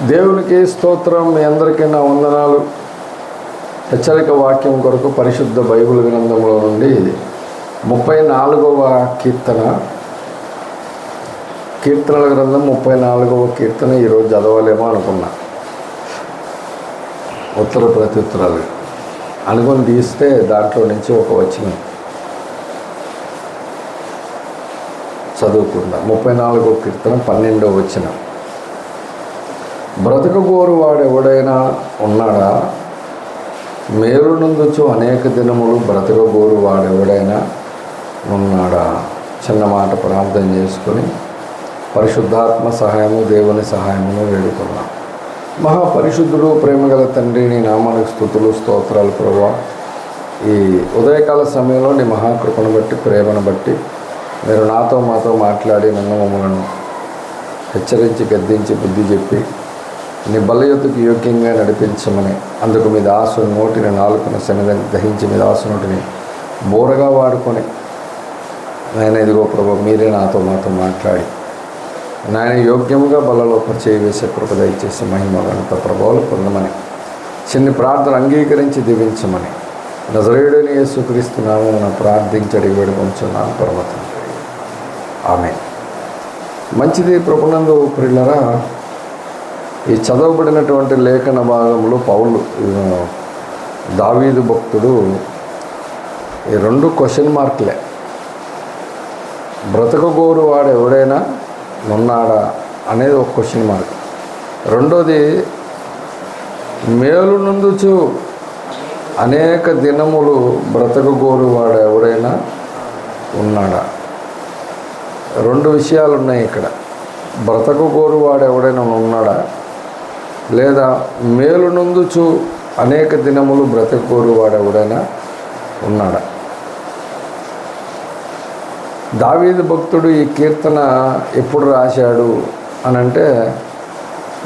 దేవునికి స్తోత్రం. మీ అందరికీ నా వందనాలు. హెచ్చరిక వాక్యం కొరకు పరిశుద్ధ బైబిల్ గ్రంథంలో నుండి 34వ కీర్తనల గ్రంథం 34వ కీర్తన ఈరోజు చదవాలేమో అనుకున్నా. ఉత్తర ప్రత్యుత్తరాలు అనుకొని తీస్తే దాంట్లో నుంచి ఒక వచనం చదువుకుందాం. 34వ కీర్తన 12వ వచనం. బ్రతకగోరు వాడెవడైనా ఉన్నాడా? మేలు నందుచు అనేక దినములు బ్రతకగోరు వాడెవడైనా ఉన్నాడా? చిన్న మాట ప్రార్థన చేసుకొని పరిశుద్ధాత్మ సహాయము, దేవుని సహాయమును వేడుకున్నాం. మహాపరిశుద్ధుడు, ప్రేమగల తండ్రి, నీ నామానికి స్తుతులు స్తోత్రాలు ప్రభువా. ఈ ఉదయకాల సమయంలో నీ మహాకృపను బట్టి, ప్రేమను బట్టి మీరు మాతో మాట్లాడి నన్ను మమ్మలను హెచ్చరించి, గద్దించి, బుద్ధి చెప్పి నీ బలయుతకు యోగ్యంగా నడిపించమని, అందుకు మీ దాసుని నోటిని, నాలుకను సన్నిధిని దహించి మీ దాసు నోటిని బోరగా వాడుకొని, నాయన ఇదిగో ప్రభు మీరే మాతో మాట్లాడి నాయన యోగ్యముగా బలలో చేసి కృప దయచేసి మహిమ ఘనత ప్రభావాలు పొందమని చిన్ని ప్రార్థన అంగీకరించి దీవించమని నజరేయుడైన యేసుక్రీస్తు నామమున ప్రార్థించడి వేడుకొంచున్నాను పరమ తండ్రి. ఆమేన్. మంచిది ప్రభునందు ప్రియులారా, ఈ చదవబడినటువంటి లేఖన భాగంలో పౌలు, దావీదు భక్తుడు, ఈ రెండు క్వశ్చన్ మార్కులే. బ్రతకగోరు వాడు ఎవడైనా ఉన్నాడా అనేది ఒక క్వశ్చన్ మార్క్. రెండోది, మేలు నందుచు అనేక దినములు బ్రతకగోరు వాడు ఎవడైనా ఉన్నాడా? రెండు విషయాలు ఉన్నాయి ఇక్కడ. బ్రతకగోరు వాడు ఎవడైనా ఉన్నాడా, లేదా మేలు నందుచు అనేక దినములు బ్రతకగోరు వాడు ఎవడైనా ఉన్నాడా? దావీదు భక్తుడు ఈ కీర్తన ఎప్పుడు రాశాడు అని అంటే,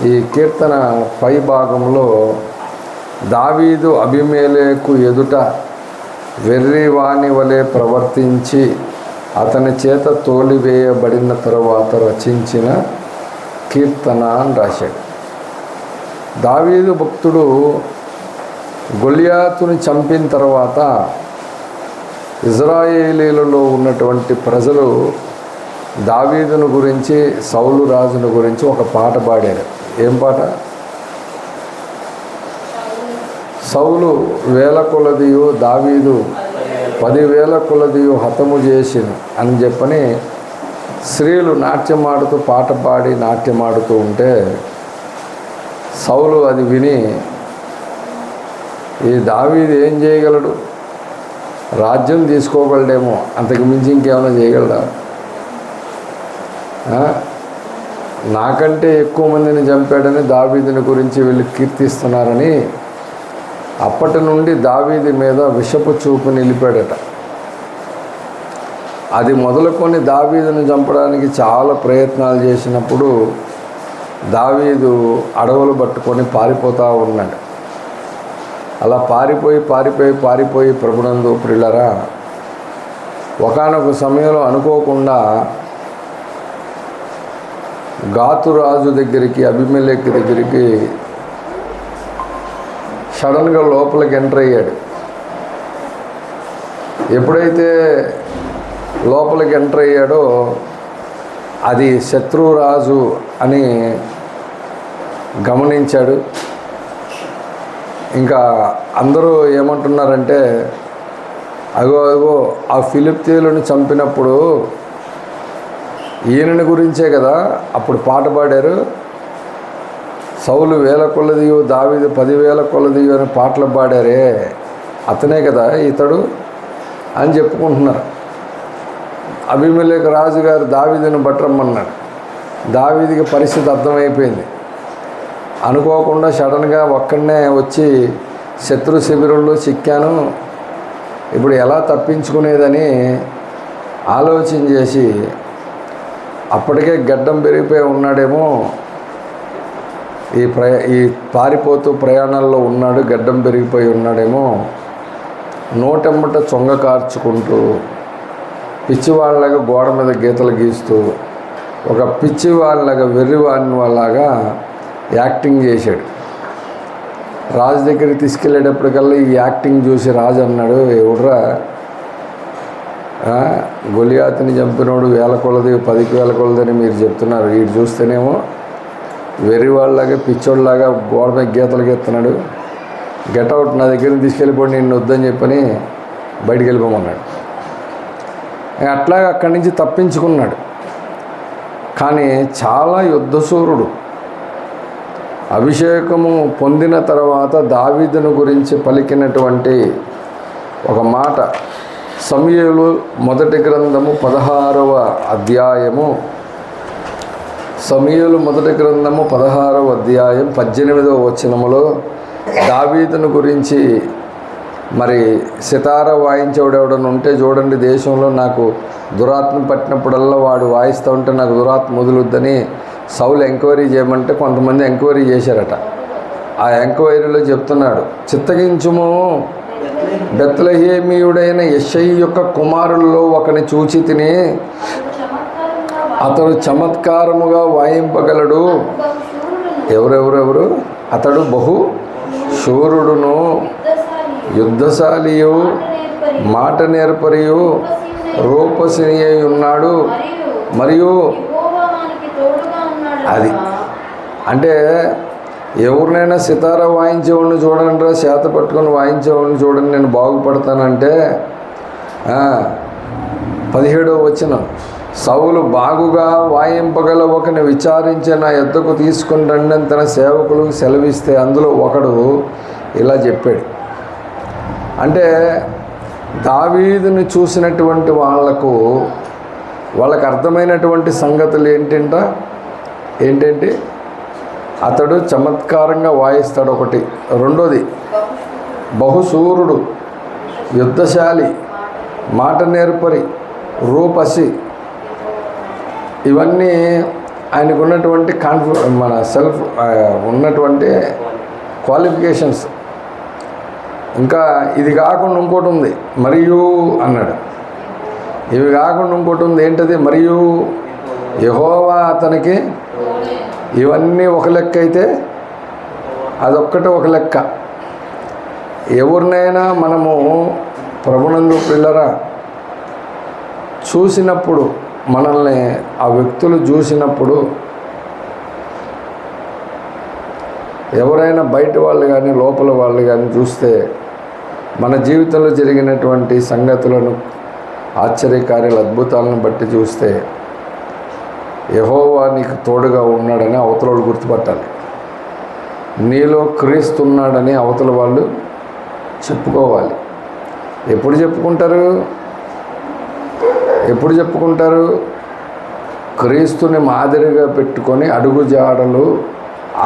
ఈ కీర్తన పై భాగంలో దావీదు అబీమెలెకు ఎదుట వెర్రివాని వలె ప్రవర్తించి అతని చేత తోలివేయబడిన తరువాత రచించిన కీర్తన అని రాశాడు. దావీదు భక్తుడు గొలియాతుని చంపిన తర్వాత ఇజ్రాయేలీలలో ఉన్నటువంటి ప్రజలు దావీదును గురించి, సౌలు రాజును గురించి ఒక పాట పాడారు. ఏం పాట? సౌలు 1000 కొలదియు, దావీదు 10,000 కొలదియు హతము చేసిను అని చెప్పని స్త్రీలు నాట్యమాడుతూ, పాట పాడి నాట్యమాడుతూ ఉంటే సౌలు అది విని, ఈ దావీదు ఏం చేయగలడు? రాజ్యం తీసుకోగలడేమో, అంతకు మించి ఇంకేమైనా చేయగలడా? నాకంటే ఎక్కువ మందిని చంపాడని దావీదుని గురించి వీళ్ళు కీర్తిస్తున్నారని అప్పటి నుండి దావీదు మీద విషపు చూపు నిలిపాడట. అది మొదలుకొని దావీదుని చంపడానికి చాలా ప్రయత్నాలు చేసినప్పుడు దావీదు అడవులు పట్టుకొని పారిపోతూ ఉన్నాడు. అలా పారిపోయి ప్రభునందు ప్రియులారా, ఒకానొక సమయంలో అనుకోకుండా గాతు రాజు దగ్గరికి, అబీమెలెకు దగ్గరికి సడన్గా లోపలికి ఎంటర్ అయ్యాడు. ఎప్పుడైతే లోపలికి ఎంటర్ అయ్యాడో అది శత్రురాజు అని గమనించాడు. ఇంకా అందరూ ఏమంటున్నారంటే, అగో ఆ ఫిలిష్తీయులను చంపినప్పుడు ఈయనని గురించే కదా అప్పుడు పాట పాడారు. సౌలు 1000 కొలదియు, దావీదు 10,000 కొలదియు అని పాటలు పాడారే, అతనే కదా ఇతడు అని చెప్పుకుంటున్నారు. అబీమెలెకు రాజుగారు దావీదును బట్టరమ్మన్నాడు. దావీదుకి పరిస్థితి అర్థమైపోయింది. అనుకోకుండా సడన్గా ఒక్కడనే వచ్చి శత్రు శిబిరంలో చిక్కాను, ఇప్పుడు ఎలా తప్పించుకునేదని ఆలోచన చేసి, అప్పటికే గడ్డం పెరిగిపోయి ఉన్నాడేమో, ఈ పారిపోతూ ప్రయాణాల్లో ఉన్నాడు, గడ్డం పెరిగిపోయి ఉన్నాడేమో, నోటెమ్మట చొంగ కార్చుకుంటూ పిచ్చివాళ్ళగా గోడ మీద గీతలు గీస్తూ ఒక పిచ్చివాళ్ళగా, వెర్రివాడిని వాళ్ళగా యాక్టింగ్ చేశాడు. రాజు దగ్గరికి తీసుకెళ్ళేటప్పటికల్లా ఈ యాక్టింగ్ చూసి రాజు అన్నాడు, ఎవడ్రా గొలియాతుని చంపినోడు 1000 కొలది 10కి 1000 కొలదని మీరు చెప్తున్నారు, వీడు చూస్తేనేమో వెర్రివాళ్ళలాగా పిచ్చోళ్ళలాగా గోడ మీద గీతలు గీస్తున్నాడు, గెట్అవుట్, నా దగ్గర తీసుకెళ్ళిపోండి, నిన్ను వద్దని చెప్పని బయటికి వెళ్ళిపోమన్నాడు. అట్లాగా అక్కడి నుంచి తప్పించుకున్నాడు. కానీ చాలా యుద్ధశూరుడు. అభిషేకము పొందిన తర్వాత దావీదును గురించి పలికినటువంటి ఒక మాట సమూయేలు మొదటి గ్రంథము 16వ అధ్యాయము, సమూయేలు మొదటి గ్రంథము 16వ అధ్యాయం 18వ వచనములో దావీదును గురించి, మరి సితార వాయించేవాడు ఎవడన్నా ఉంటే చూడండి, దేశంలో నాకు దురాత్మ పట్టినప్పుడల్లా వాడు వాయిస్తూ ఉంటే నాకు దురాత్మ వదులుద్దని సౌలు ఎంక్వైరీ చేయమంటే కొంతమంది ఎంక్వైరీ చేశారట. ఆ ఎంక్వైరీలో చెప్తున్నాడు, చిత్తగించుము, బెత్లెహేమీయుడైన యెషై యొక్క కుమారుల్లో ఒకని చూచి తిని అతడు చమత్కారముగా వాయింపగలడు. ఎవరెవరెవరు? అతడు బహు శూరుడును, యుద్ధశాలియు, మాట నేర్పరియు, రూపసిని అయి ఉన్నాడు. మరియు అది అంటే ఎవరినైనా సితారా వాయించేవాడిని చూడండి రా, చేత పట్టుకొని వాయించేవాడిని చూడండి, నేను బాగుపడతానంటే 17వ వచనం, సౌలు బాగుగా వాయింపగల ఒకని విచారించి నా యొద్దకు తీసుకుని రండి అని తన సేవకులకు సెలవిస్తే అందులో ఒకడు ఇలా చెప్పాడు. అంటే దావీదుని చూసినటువంటి వాళ్ళకు అర్థమైనటువంటి సంగతులు ఏంటంటే అతడు చమత్కారంగా వాయిస్తాడు ఒకటి, రెండోది బహుశూరుడు, యుద్ధశాలి, మాట నేర్పరి, రూపసి, ఇవన్నీ ఆయనకు ఉన్నటువంటి ఉన్నటువంటి క్వాలిఫికేషన్స్. ఇంకా ఇది కాకుండా ఇంకోటి ఉంది, మరియు అన్నాడు. ఇవి కాకుండా ఇంకోటి ఉంది, ఏంటది? మరియు యెహోవా అతనికి, ఇవన్నీ ఒక లెక్క అయితే అదొక్కటి ఒక లెక్క. ఎవరినైనా మనము ప్రభునందు పిల్లరా చూసినప్పుడు, మనల్ని ఆ వ్యక్తులు చూసినప్పుడు, ఎవరైనా బయట వాళ్ళు కానీ లోపల వాళ్ళు కానీ చూస్తే మన జీవితంలో జరిగినటువంటి సంగతులను, ఆశ్చర్యకార్యాలు, అద్భుతాలను బట్టి చూస్తే యెహోవా నీకు తోడుగా ఉన్నాడని అవతల గుర్తుపట్టాలి. నీలో క్రీస్తున్నాడని అవతల వాళ్ళు చెప్పుకోవాలి. ఎప్పుడు చెప్పుకుంటారు? క్రీస్తుని మాదిరిగా పెట్టుకొని అడుగుజాడలు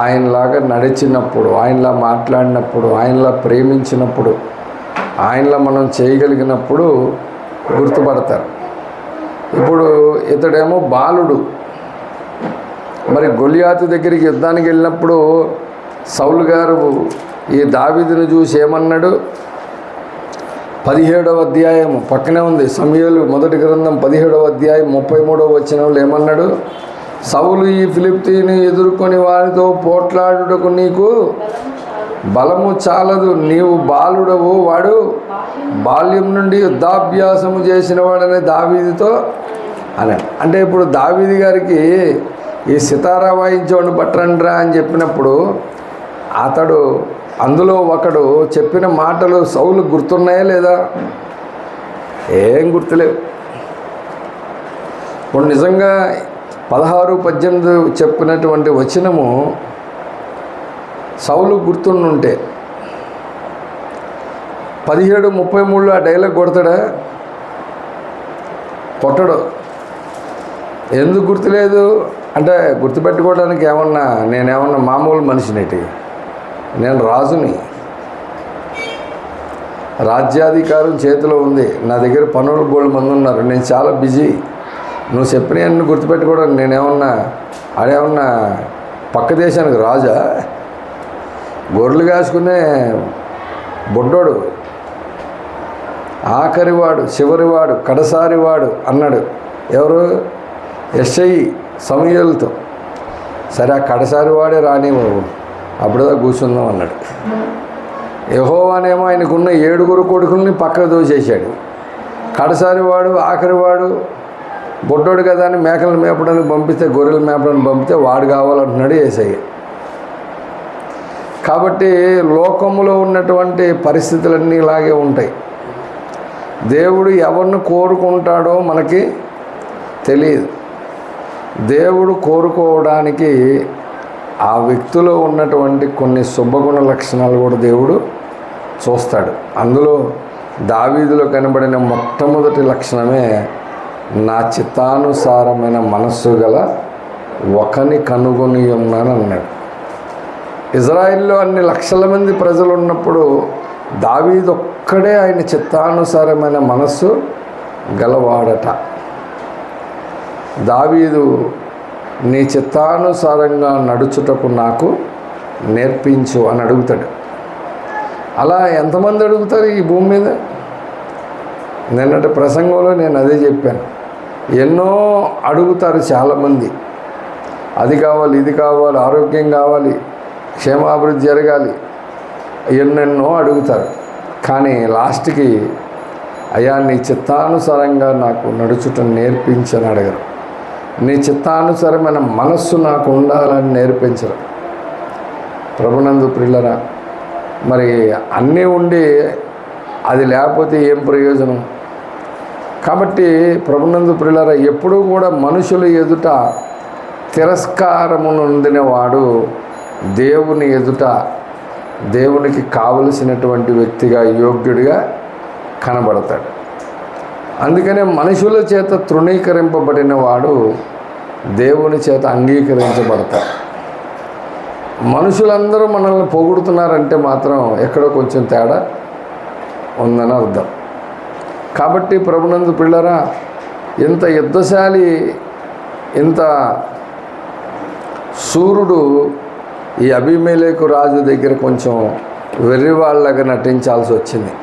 ఆయనలాగా నడిచినప్పుడు, ఆయనలా మాట్లాడినప్పుడు, ఆయనలా ప్రేమించినప్పుడు, ఆయనలా మనం చేయగలిగినప్పుడు గుర్తుపడతారు. ఇప్పుడు ఇతడేమో బాలుడు. మరి గొలియాతు దగ్గరికి యుద్ధానికి వెళ్ళినప్పుడు సౌలు గారు ఈ దావీదును చూసి ఏమన్నాడు? 17వ అధ్యాయము పక్కనే ఉంది, సమూయేలు మొదటి గ్రంథం 17వ అధ్యాయం 33వ వచనంలో ఏమన్నాడు? సౌలు ఈ ఫిలిష్తీయుని ఎదుర్కొని వారితో పోట్లాడుటకు నీకు బలము చాలదు, నీవు బాలుడవు, వాడు బాల్యం నుండి యుద్ధాభ్యాసము చేసిన వాడని దావీదుతో అన్నాడు. అంటే ఇప్పుడు దావీదు గారికి ఈ సితారా వాయించేవాడిని పట్టరండ్రా అని చెప్పినప్పుడు అతడు, అందులో ఒకడు చెప్పిన మాటలు సౌలు గుర్తున్నాయా లేదా? ఏం గుర్తులేవు. ఇప్పుడు నిజంగా 16-18 చెప్పినటువంటి వచనము సౌలు గుర్తుండుంటే 17:33 ఆ డైలాగ్ కొడతాడా? కొట్టడు. ఎందుకు గుర్తులేదు అంటే, గుర్తుపెట్టుకోవడానికి నేనేమన్నా మామూలు మనిషినేటి? నేను రాజుని, రాజ్యాధికారం చేతిలో ఉంది, నా దగ్గర పనులు బోల్డ్ మంది ఉన్నారు, నేను చాలా బిజీ. నువ్వు చెప్పినవన్నీ గుర్తుపెట్టుకోవడం ఆడేమన్నా పక్క దేశానికి రాజా? గొర్రెలు కాసుకునే బొడ్డోడు, ఆఖరివాడు, చివరివాడు, కడసారివాడు అన్నాడు. ఎవరు? యెషై సమూయేలుతో. సరే ఆ కడసారి వాడే రానివ్వవు, అప్పుడుదా కూర్చుందాం అన్నాడు. యెహోవానేమో ఆయనకున్న 7 కొడుకుల్ని పక్కకు దోచేశాడు. కడసారి వాడు, ఆఖరి వాడు బొడ్డోడు కదా అని మేకలను మేపడానికి పంపిస్తే, గొర్రెలు మేపడానికి పంపితే వాడు కావాలంటున్నాడు యేసయ్య. కాబట్టి లోకములో ఉన్నటువంటి పరిస్థితులన్నీ ఇలాగే ఉంటాయి. దేవుడు ఎవరిని కోరుకుంటాడో మనకి తెలియదు. దేవుడు కోరుకోవడానికి ఆ వ్యక్తిలో ఉన్నటువంటి కొన్ని శుభగుణ లక్షణాలు కూడా దేవుడు చూస్తాడు. అందులో దావీదులో కనబడిన మొట్టమొదటి లక్షణమే నా చిత్తానుసారమైన మనస్సు గల ఒకని కనుగొని ఉన్నాను అన్నాడు. ఇజ్రాయిల్లో అన్ని లక్షల మంది ప్రజలు ఉన్నప్పుడు దావీదు ఒక్కడే ఆయన చిత్తానుసారమైన మనస్సు గలవాడట. దావీదు నీ చిత్తానుసారంగా నడుచుటకు నాకు నేర్పించు అని అడుగుతాడు. అలా ఎంతమంది అడుగుతారు ఈ భూమి మీద? నిన్నటి ప్రసంగంలో నేను అదే చెప్పాను. ఎన్నో అడుగుతారు చాలామంది. అది కావాలి, ఇది కావాలి, ఆరోగ్యం కావాలి, క్షేమాభివృద్ధి జరగాలి, ఎన్నెన్నో అడుగుతారు. కానీ లాస్ట్కి అయ్యా నీ చిత్తానుసారంగా నాకు నడుచుటను నేర్పించని అడగరు. నీ చిత్తానుసారమైన మనస్సు నాకు ఉండాలని నేర్పించరు. ప్రభునందు ప్రియులరా, మరి అన్నీ ఉండి అది లేకపోతే ఏం ప్రయోజనం? కాబట్టి ప్రభునందు ప్రియులరా, ఎప్పుడూ కూడా మనుషుల ఎదుట తిరస్కారము నొందినవాడు దేవుని ఎదుట దేవునికి కావలసినటువంటి వ్యక్తిగా, యోగ్యుడిగా కనబడతాడు. అందుకనే మనుషుల చేత తృణీకరింపబడిన వాడు దేవుని చేత అంగీకరించబడతాడు. మనుషులందరూ మనల్ని పొగుడుతున్నారంటే మాత్రం ఎక్కడో కొంచెం తేడా ఉందని అర్థం. కాబట్టి ప్రభునందు పిల్లరా, ఇంత యుద్ధశాలి, ఇంత సూర్యుడు ఈ అబీమెలెకు రాజు దగ్గర కొంచెం వెర్రివాళ్ళగా నటించాల్సి వచ్చింది.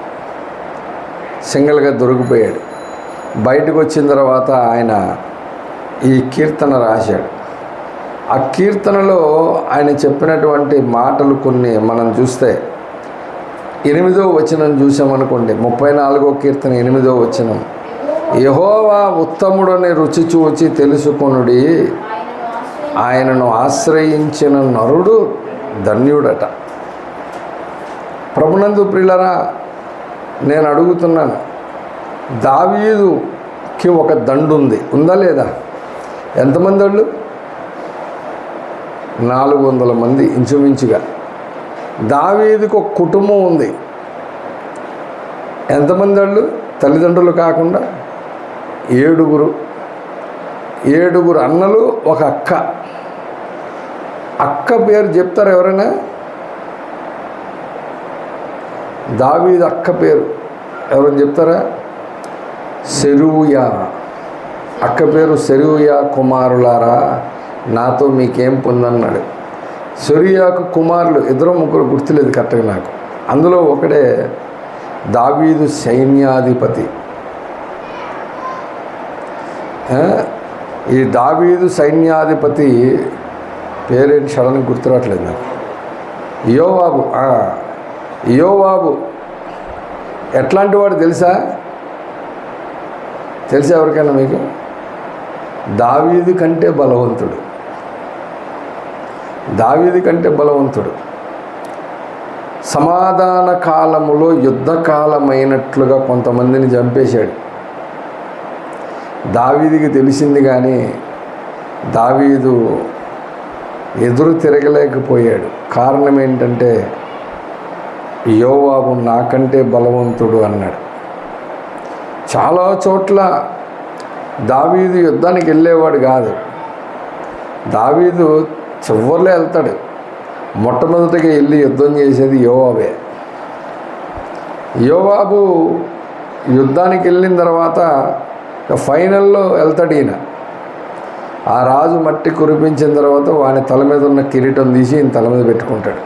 సింగిల్గా దొరికిపోయాడు. బయటకు వచ్చిన తర్వాత ఆయన ఈ కీర్తన రాశాడు. ఆ కీర్తనలో ఆయన చెప్పినటువంటి మాటలు కొన్ని మనం చూస్తే 8వ వచనం చూసామనుకోండి, 34వ కీర్తన 8వ వచనం, యెహోవా ఉత్తముడని రుచి చూచి తెలుసుకొనుడి, ఆయనను ఆశ్రయించిన నరుడు ధన్యుడట. ప్రభునందు ప్రియులరా, నేను అడుగుతున్నాను, దావీదుకి ఒక దండు ఉంది, ఉందా లేదా? ఎంతమంది వాళ్ళు? 400 మంది ఇంచుమించుగా. దావీదుకి ఒక కుటుంబం ఉంది. ఎంతమంది వాళ్ళు? తల్లిదండ్రులు కాకుండా 7 అన్నలు, ఒక అక్క. అక్క పేరు చెప్తారు ఎవరైనా? దావీదు అక్క పేరు ఎవరైనా చెప్తారా? సెరూయా. అక్క పేరు సెరూయా. కుమారులారా నాతో మీకేం పొందన్నాడు. సెరూయాకు కుమారులు 2-3 గుర్తులేదు కరెక్ట్గా నాకు. అందులో ఒకడే దావీదు సైన్యాధిపతి. ఈ దావీదు సైన్యాధిపతి పేరేంటి సడన్గా గుర్తురావట్లేదు నాకు. యోవాబు. యోవాబు ఎట్లాంటి వాడు తెలుసా ఎవరికైనా మీకు? దావీదు కంటే బలవంతుడు. దావీదు కంటే బలవంతుడు. సమాధాన కాలములో యుద్ధకాలమైనట్లుగా కొంతమందిని చంపేశాడు. దావీదుకి తెలిసింది కానీ దావీదు ఎదురు తిరగలేకపోయాడు. కారణం ఏంటంటే యోవాబు నాకంటే బలవంతుడు అన్నాడు. చాలా చోట్ల దావీదు యుద్ధానికి వెళ్ళేవాడు కాదు. దావీదు చివర్లో వెళ్తాడు. మొట్టమొదటిగా వెళ్ళి యుద్ధం చేసేది యోవాబే. యోవాబు యుద్ధానికి వెళ్ళిన తర్వాత ఫైనల్లో వెళ్తాడు ఈయన. ఆ రాజు మట్టి కురిపించిన తర్వాత వాని తల మీద ఉన్న కిరీటం తీసి ఈయన తల మీద పెట్టుకుంటాడు.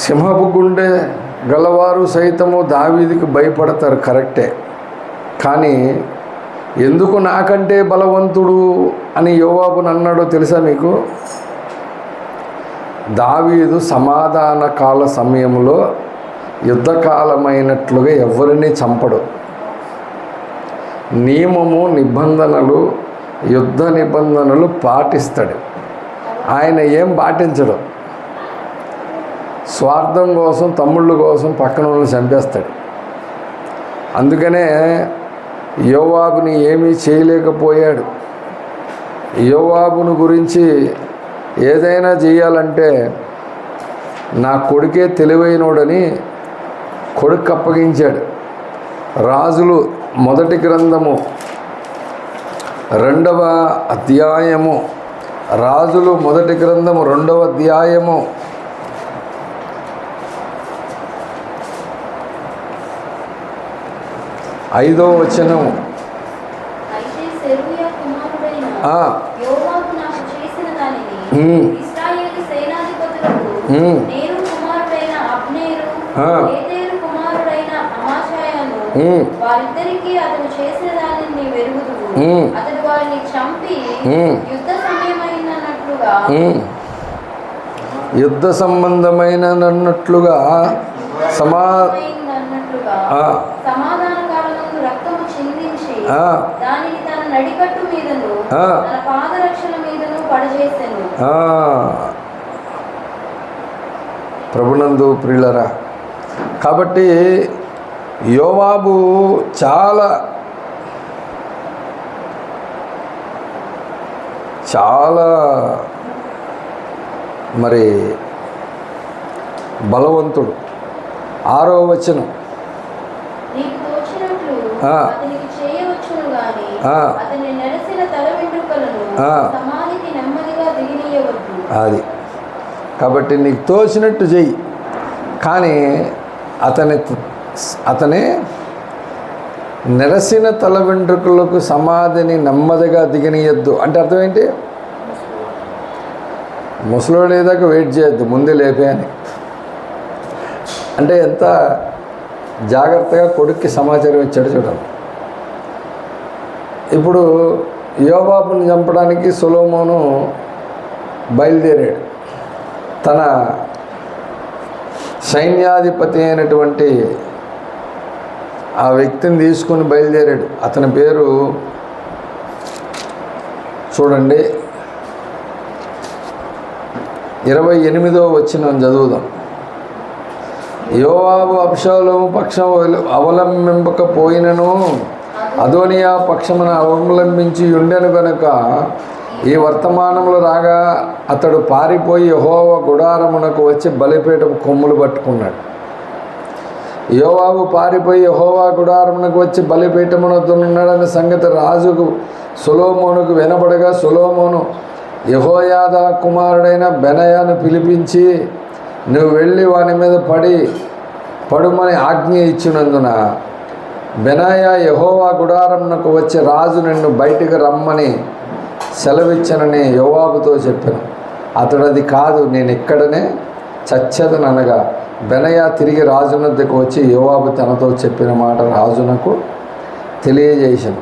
సింహపు గుండె గలవారు సైతము దావీదుకి భయపడతారు, కరెక్టే. కానీ ఎందుకు నాకంటే బలవంతుడు అని యోవాబును అన్నాడో తెలుసా మీకు? దావీదు సమాధాన కాల సమయంలో యుద్ధకాలమైనట్లుగా ఎవరిని చంపడు. నియమము, నిబంధనలు, యుద్ధ నిబంధనలు పాటిస్తాడు. ఆయన ఏం పాటించడు. స్వార్థం కోసం, తమ్ముళ్ళ కోసం పక్కన వాళ్ళని చంపేస్తాడు. అందుకనే యోవాబుని ఏమీ చేయలేకపోయాడు. యోవాబును గురించి ఏదైనా చేయాలంటే నా కొడుకే తెలివైనోడని కొడుకు అప్పగించాడు. రాజులు మొదటి గ్రంథము 2వ అధ్యాయము, రాజులు మొదటి గ్రంథము 2వ అధ్యాయము 5వ వచనం. వారిద్దరికీ అతను చేసిన దానిని వెరుగుదువు. అతడు వారిని చంపి యుద్ధ సంబంధమైనట్లుగా సమాధానకాలమందు రక్తము చిందించి దానిని తన నడికట్టు మీదను తన పాదరక్షల మీదను పడజేసెను. ప్రభునందు ప్రియులరా, కాబట్టి యోవాబు చాలా మరి బలవంతుడు. 6వ వచనం. నీకు తోచినట్లు అతనికి చేయవచ్చును గాని అతని నెరసిన తల వెంట్రుకలను సమాధికి నెమ్మదిగా దిగనీయవద్దు. అది కాబట్టి నీకు తోచినట్టు చెయ్యి, కానీ అతని నెరసిన తల వెంట్రుకలకు సమాధిని నెమ్మదిగా దిగనీయద్దు అంటే అర్థం ఏంటి? ముసలోడేదాకా వెయిట్ చేయొద్దు, ముందే లేపే అని. అంటే ఎంత జాగ్రత్తగా కొడుక్కి సమాచారం ఇచ్చాడు చూడండి. ఇప్పుడు యోవాబుని చంపడానికి సొలొమోను బయలుదేరాడు. తన సైన్యాధిపతి అయినటువంటి ఆ వ్యక్తిని తీసుకొని బయలుదేరాడు. అతని పేరు చూడండి, 28వ వచనం చదువుదాం. యోవాబు అబ్షాలోము పక్షం అవలంబింపకపోయినను అదోనియా పక్షమును అవలంబించి ఉండెను గనుక ఈ వర్తమానంలో రాగా అతడు పారిపోయి యెహోవా గుడారమునకు వచ్చి బలిపీఠపు కొమ్ములు పట్టుకున్నాడు. యోవాబు పారిపోయి యెహోవా గుడారమునకు వచ్చి బలిపీఠమునొద్దనున్నాడనే సంగతి రాజుకు సొలొమోనుకు వినబడగా సొలొమోను యెహోయాదా కుమారుడైన బెనయాను పిలిపించి, నువ్వు వెళ్ళి వాని మీద పడుమని ఆజ్ఞ ఇచ్చినందున బెనాయా యెహోవా గుడారమునకు వచ్చి రాజు నిన్ను బయటికి రమ్మని సెలవిచ్చనని యోవాబుతో చెప్పాను. అతడు అది కాదు, నేను ఇక్కడనే చచ్చేదనగా బెనయా తిరిగి రాజునద్దకు వచ్చి యోవాబు తనతో చెప్పిన మాట రాజునకు తెలియజేశాను.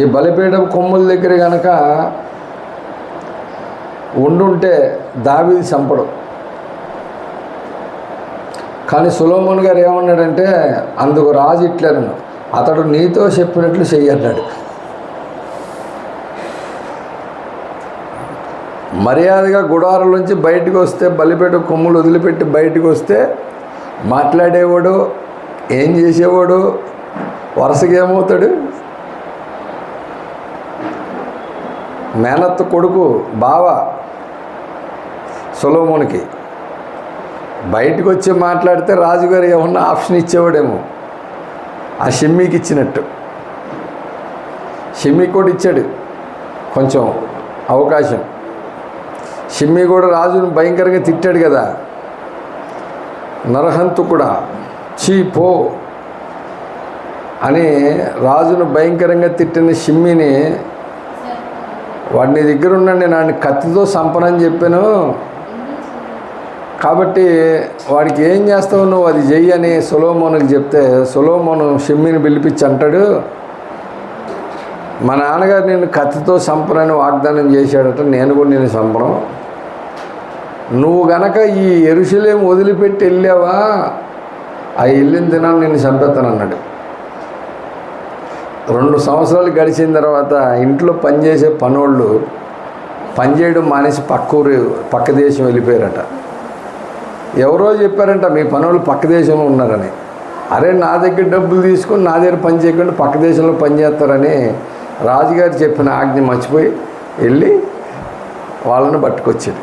ఈ బలిపీఠం కొమ్ముల దగ్గర కనుక ఉండుంటే దావీదు చంపడు. కానీ సొలొమోను గారు ఏమన్నాడంటే, అందుకు రాజు ఇట్లనను, అతడు నీతో చెప్పినట్లు చెయ్యన్నాడు. మర్యాదగా గుడారంలోంచి బయటకు వస్తే, బలిపేట కొమ్ములు వదిలిపెట్టి బయటకు వస్తే మాట్లాడేవాడు, ఏం చేసేవాడు, వరుసగా ఏమవుతాడు? మేనత్త కొడుకు బావ సొలొమోనుకి బయటకు వచ్చి మాట్లాడితే రాజుగారు ఏమన్నా ఆప్షన్ ఇచ్చేవాడేమో, ఆ షిమ్మీకి ఇచ్చినట్టు. షిమ్మీ కూడా ఇచ్చాడు కొంచెం అవకాశం. షిమ్మీ కూడా రాజును భయంకరంగా తిట్టాడు కదా, నరహంతుకుడా, చీపో అని రాజును భయంకరంగా తిట్టిన షిమ్మీని, వాడు నీ దగ్గర ఉండండి, నాన్ని కత్తితో చంపనని చెప్పాను, కాబట్టి వాడికి ఏం చేస్తావు నువ్వు అది చెయ్యి అని సొలొమోనుకి చెప్తే, సొలొమోను షిమ్మీని పిలిపించి అంటాడు, మా నాన్నగారు నేను కత్తితో చంపనని వాగ్దానం చేశాడట, నేను కూడా నేను చంపను, నువ్వు గనక ఈ యెరూషలేము వదిలిపెట్టి వెళ్ళావా ఆ వెళ్ళిన దినాన్ని నేను చంపేస్తాను అన్నాడు. 2 సంవత్సరాలు గడిచిన తర్వాత ఇంట్లో పనిచేసే పనోళ్ళు పనిచేయడం మానేసి పక్క దేశం వెళ్ళిపోయారట. ఎవరో చెప్పారంట మీ పనోళ్ళు పక్క దేశంలో ఉన్నారని. అరే నా దగ్గర డబ్బులు తీసుకొని నా దగ్గర పని చేయకుండా పక్క దేశంలో పనిచేస్తారని రాజుగారు చెప్పిన ఆజ్ఞ మర్చిపోయి వెళ్ళి వాళ్ళని పట్టుకొచ్చాడు.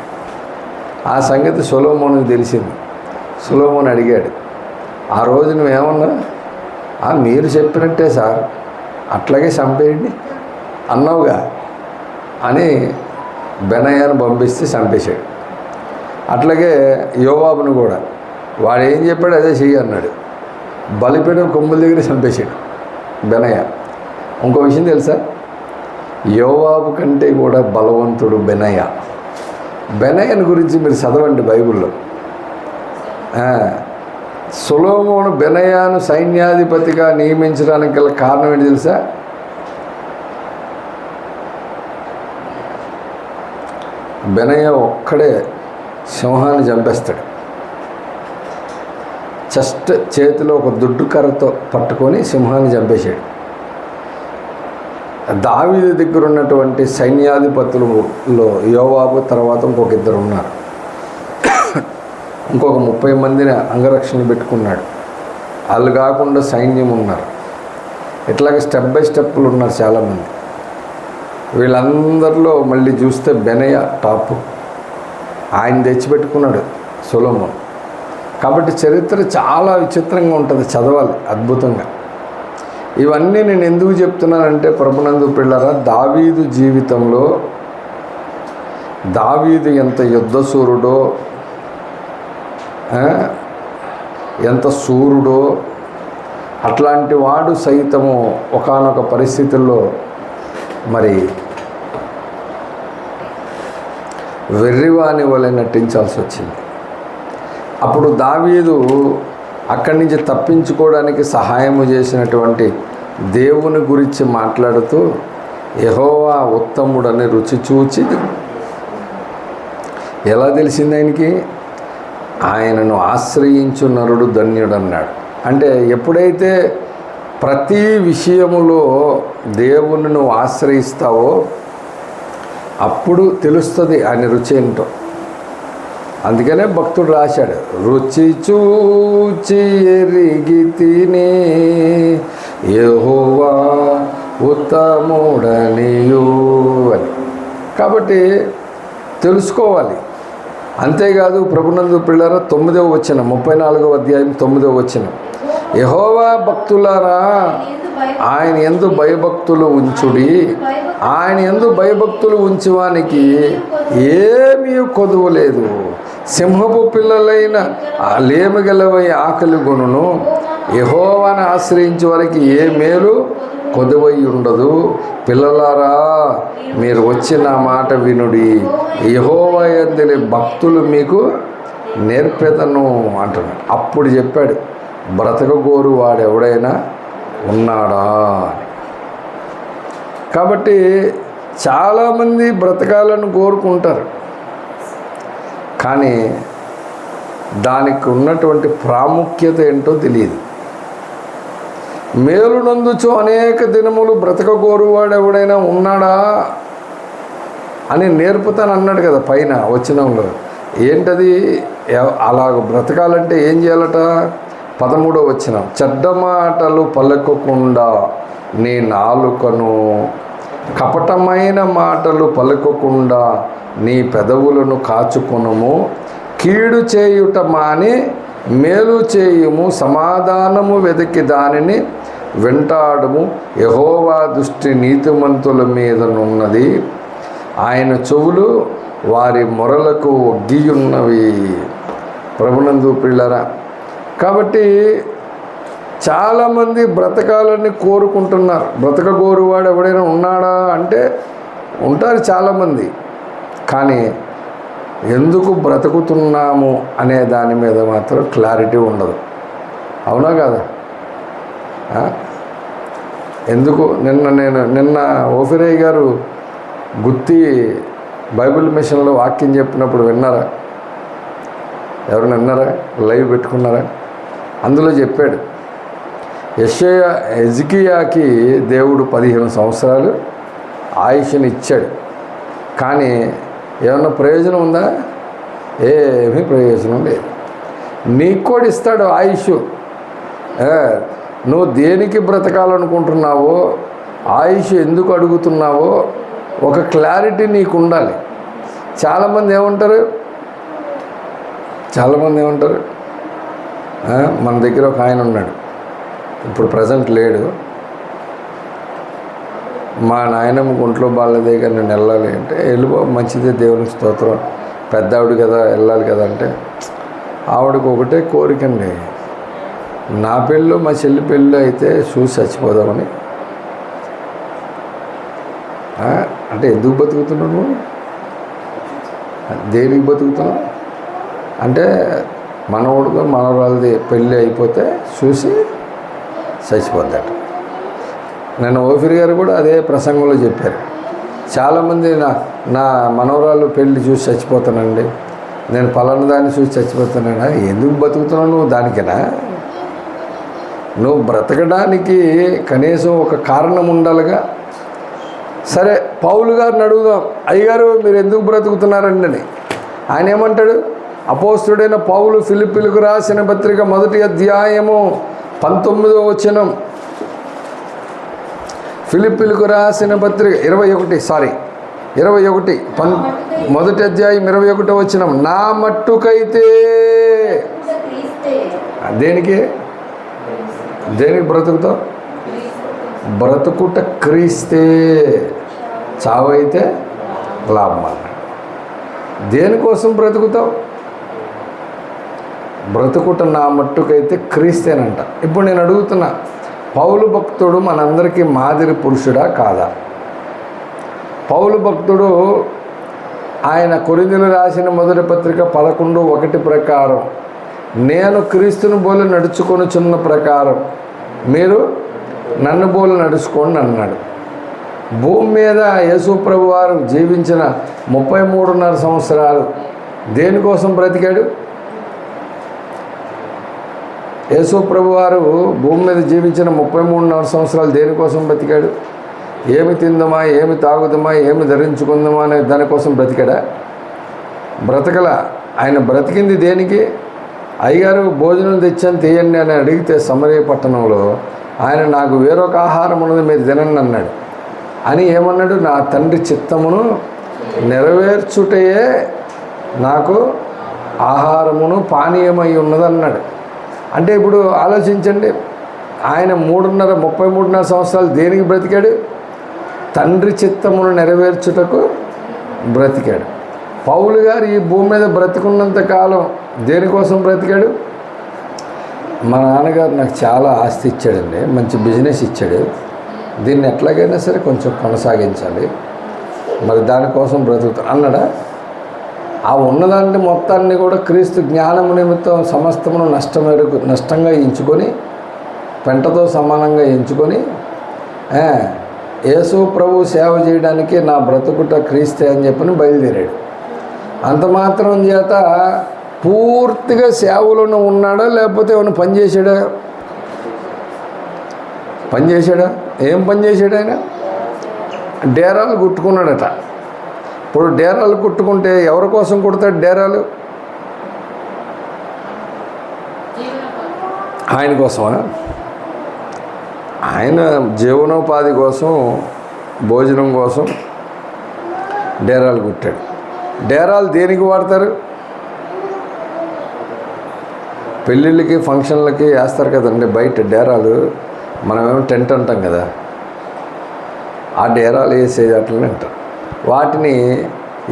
ఆ సంగతి సొలొమోనుకు తెలిసింది. సొలొమోను అడిగాడు, ఆ రోజు నువ్వేమన్నా? మీరు చెప్పినట్టే సార్, అట్లాగే చంపేయండి అన్నావుగా అని బెనయాను పంపిస్తే చంపేశాడు. అట్లాగే యోవాబును కూడా వాడు ఏం చెప్పాడు అదే చెయ్యి అన్నాడు. బలిపీఠం కొమ్ముల దగ్గర చంపేశాడు బెనయ. ఇంకో విషయం తెలుసా, యోవాబు కంటే కూడా బలవంతుడు బెనయ. బెనయని గురించి మీరు చదవండి బైబిల్లో. సొలొమోను బెనయాను సైన్యాధిపతిగా నియమించడానికి గల కారణం ఏంటి తెలుసా? బెనయ ఒక్కడే సింహాన్ని చంపేస్తాడు. జస్ట్ చేతిలో ఒక దుడ్డు కర్రతో పట్టుకొని సింహాన్ని చంపేశాడు. దావీదు దగ్గర ఉన్నటువంటి సైన్యాధిపతులలో యోవాబు తర్వాత ఇంకొక 2 ఉన్నారు. ఇంకొక 30 మందిని అంగరక్షణ పెట్టుకున్నాడు. వాళ్ళు కాకుండా సైన్యం ఉన్నారు. ఇట్లాగే స్టెప్ బై స్టెప్పులు ఉన్నారు చాలామంది. వీళ్ళందరిలో మళ్ళీ చూస్తే బెనయ టాప్. ఆయన తెచ్చిపెట్టుకున్నాడు సొలొమోను. కాబట్టి చరిత్ర చాలా విచిత్రంగా ఉంటుంది, చదవాలి అద్భుతంగా. ఇవన్నీ నేను ఎందుకు చెప్తున్నానంటే ప్రభునందు పిల్లరా, దావీదు జీవితంలో దావీదు ఎంత యుద్ధశూరుడో, ఎంత శూరుడో, అట్లాంటి వాడు సైతము ఒకానొక పరిస్థితుల్లో మరి వెర్రివాని వలె నటించాల్సి వచ్చింది. అప్పుడు దావీదు అక్కడి నుంచి తప్పించుకోవడానికి సహాయము చేసినటువంటి దేవుని గురించి మాట్లాడుతూ యెహోవా ఉత్తముడని రుచి చూచి, ఎలా తెలిసింది ఆయనకి? ఆయనను ఆశ్రయించు నరుడు ధన్యుడన్నాడు. అంటే ఎప్పుడైతే ప్రతి విషయములో దేవుని నువ్వు ఆశ్రయిస్తావో అప్పుడు తెలుస్తుంది ఆయన రుచి ఏంటో. అందుకనే భక్తుడు రాశాడు, రుచి చూచి ఎరిగి తిని యెహోవా ఉత్తముడనియు అని. కాబట్టి తెలుసుకోవాలి. అంతేకాదు ప్రభునందు పిల్లరా 9వ వచనం 34వ అధ్యాయం 9వ వచనం, యెహోవా భక్తులారా ఆయన యందు భయభక్తులు ఉంచుడి, ఆయన యందు భయభక్తులు ఉంచువానికి ఏమీ కొదువు లేదు. సింహపు పిల్లలైన లేమిగలవై ఆకలి గొనును, యెహోవాను ఆశ్రయించే వారికి ఏ మేలు కొదువై ఉండదు. పిల్లలారా మీరు వచ్చిన మాట వినుడి, యెహోవా యందలి భక్తులు మీకు నేర్పెదను అంటున్నాడు. అప్పుడు చెప్పాడు, బ్రతకగోరు వాడెవడైనా ఉన్నాడా. కాబట్టి చాలామంది బ్రతకాలను కోరుకుంటారు, కానీ దానికి ఉన్నటువంటి ప్రాముఖ్యత ఏంటో తెలియదు. మేలునందుచు అనేక దినములు బ్రతకగోరువాడు ఎవడైనా ఉన్నాడా అని నేర్పుతాను అన్నాడు కదా పైన వచనంలో. ఏంటది? అలా బ్రతకాలంటే ఏం చేయాలట? 13వ వచనం, చెడ్డ మాటలు పలకకుండా నీ నాలుకను, కపటమైన మాటలు పలకకుండా నీ పెదవులను కాచుకొనుము, కీడు చేయుట మాని మేలు చేయుము, సమాధానము వెతికి దానిని వెంటాడుము. యెహోవా దృష్టి నీతిమంతుల మీదనున్నది, ఆయన చెవులు వారి మొరలకు ఒగ్గియున్నవి. ప్రభునందు పిల్లరా, కాబట్టి చాలామంది బ్రతకాలని కోరుకుంటున్నారు. బ్రతకగోరువాడు ఎవడైనా ఉన్నాడా అంటే ఉంటారు చాలామంది, కానీ ఎందుకు బ్రతుకుతున్నాము అనే దాని మీద మాత్రం క్లారిటీ ఉండదు. అవునా కదా? ఎందుకు నిన్న ఓఫిరయ్య గారు గుత్తి బైబిల్ మిషన్లో వాక్యం చెప్పినప్పుడు విన్నారా? ఎవరైనా విన్నారా? లైవ్ పెట్టుకున్నారా? అందులో చెప్పాడు, ఎజ్కియాకి దేవుడు 15 సంవత్సరాలు ఆయుష్ని ఇచ్చాడు, కానీ ఏమన్నా ప్రయోజనం ఉందా? ఏమీ ప్రయోజనం లేదు. నీకు కూడా ఇస్తాడు ఆయుష్. నువ్వు దేనికి బ్రతకాలనుకుంటున్నావో, ఆయుష్ ఎందుకు అడుగుతున్నావో ఒక క్లారిటీ నీకు ఉండాలి. చాలామంది ఏమంటారు మన దగ్గర ఒక ఆయన ఉన్నాడు, ఇప్పుడు ప్రజెంట్ లేడు. మా నాయనమ్మ ఒంట్లో బాగాలేదే కానీ నేను వెళ్ళాలి అంటే, వెళ్ళిపో, మంచిదే, దేవునికి స్తోత్రం, పెద్ద ఆవిడ కదా, వెళ్ళాలి కదా అంటే, ఆవిడకి ఒకటే కోరికండి, నా పెళ్ళి మా చెల్లి పెళ్ళి అయితే చూసి చచ్చిపోదామని. అంటే ఎందుకు బతుకుతున్నావు? దేనికి బతుకుతున్నావు అంటే, మనవడుగా మనవరాలది పెళ్ళి అయిపోతే చూసి చచ్చిపోద్దట. నేను ఓఫిర్ గారు కూడా అదే ప్రసంగంలో చెప్పారు. చాలామంది నా మనవరాలు పెళ్ళి చూసి చచ్చిపోతానండి, నేను పలానా దాన్ని చూసి చచ్చిపోతానన్నా. ఎందుకు బతుకుతున్నావు నువ్వు? దానికేనా? నువ్వు బ్రతకడానికి కనీసం ఒక కారణం ఉండాలిగా. సరే, పౌలు గారిని అడుగుదాం, అయ్యగారు మీరు ఎందుకు బ్రతుకుతున్నారండి అని. ఆయన ఏమంటాడు? అపోస్తుడైన పౌలు ఫిలిప్పీలకు రాసిన పత్రిక 1వ అధ్యాయము 19వ వచనం. ఫిలిప్పీలకు రాసిన పత్రిక 21 మొదటి అధ్యాయం 21వ వచనం. నా మట్టుకైతే దేనికి బ్రతుకుతావు? బ్రతుకుట క్రీస్తే, చావైతే లాభం అన్నాడు. దేనికోసం బ్రతుకుతావు? బ్రతుకుట నా మట్టుకైతే క్రీస్తేనంట. ఇప్పుడు నేను అడుగుతున్నా, పౌలు భక్తుడు మనందరికీ మాదిరి పురుషుడా కాదా? పౌలు భక్తుడు ఆయన కొరింథీయులకు రాసిన మొదటి పత్రిక 11:1 ప్రకారం, నేను క్రీస్తుని బోలు నడుచుకొనుచున్న ప్రకారం మీరు నన్ను బోలు నడుచుకోండి అన్నాడు. భూమి మీద యేసు ప్రభు వారు జీవించిన 33.5 సంవత్సరాలు దేనికోసం బ్రతికాడు? యేసు ప్రభు వారు భూమి మీద జీవించిన 33.5 సంవత్సరాలు దేనికోసం బ్రతికాడు? ఏమి తిందామా, ఏమి తాగుదామా, ఏమి ధరించుకుందామా అనే దానికోసం బ్రతికాడా? బ్రతకల. ఆయన బ్రతికింది దేనికి? అయ్యగారు భోజనం తెచ్చాను తీయండి అని అడిగితే సమరయ పట్టణంలో ఆయన, నాకు వేరొక ఆహారం ఉన్నది, మీరు తినండి అన్నాడు. అని ఏమన్నాడు? నా తండ్రి చిత్తమును నెరవేర్చుటయే నాకు ఆహారమును పానీయమై ఉన్నదన్నాడు. అంటే ఇప్పుడు ఆలోచించండి, ఆయన 33.5 సంవత్సరాలు దేనికి బ్రతికాడు? తండ్రి చిత్తమును నెరవేర్చుటకు బ్రతికాడు. పౌలు గారు ఈ భూమి మీద బ్రతికున్నంత కాలం దేనికోసం బ్రతికాడు? మా నాన్నగారు నాకు చాలా ఆస్తి ఇచ్చాడండి, మంచి బిజినెస్ ఇచ్చాడు, దీన్ని ఎట్లాగైనా సరే కొంచెం కొనసాగించాలి, మరి దానికోసం బ్రతుకుతాను అన్నాడా? ఆ ఉన్నదాన్ని మొత్తాన్ని కూడా క్రీస్తు జ్ఞానము నిమిత్తం సమస్తమును నష్టంగా ఎంచుకొని, పెంటతో సమానంగా ఎంచుకొని, యేసు ప్రభు సేవ చేయడానికి నా బ్రతుకుట క్రీస్తే అని చెప్పని బయలుదేరాడు. అంత మాత్రం చేత పూర్తిగా సేవలోనే ఉన్నాడా, లేకపోతే ఏమైనా పనిచేశాడా? ఏం పని చేశాడు ఆయన? డేరాలు కుట్టుకున్నాడట. ఇప్పుడు డేరాలు కుట్టుకుంటే ఎవరి కోసం కుడతాడు డేరాలు? ఆయన కోసమా? ఆయన జీవనోపాధి కోసం, భోజనం కోసం డేరాలు కుట్టాడు. డేరాలు దేనికి వాడతారు? పెళ్ళిళ్ళకి, ఫంక్షన్లకి వేస్తారు కదండి బయట డేరాలు. మనమేమో టెంట్ అంటాం కదా, ఆ డేరాలు వేసేది అట్లనే అంటారు. వాటిని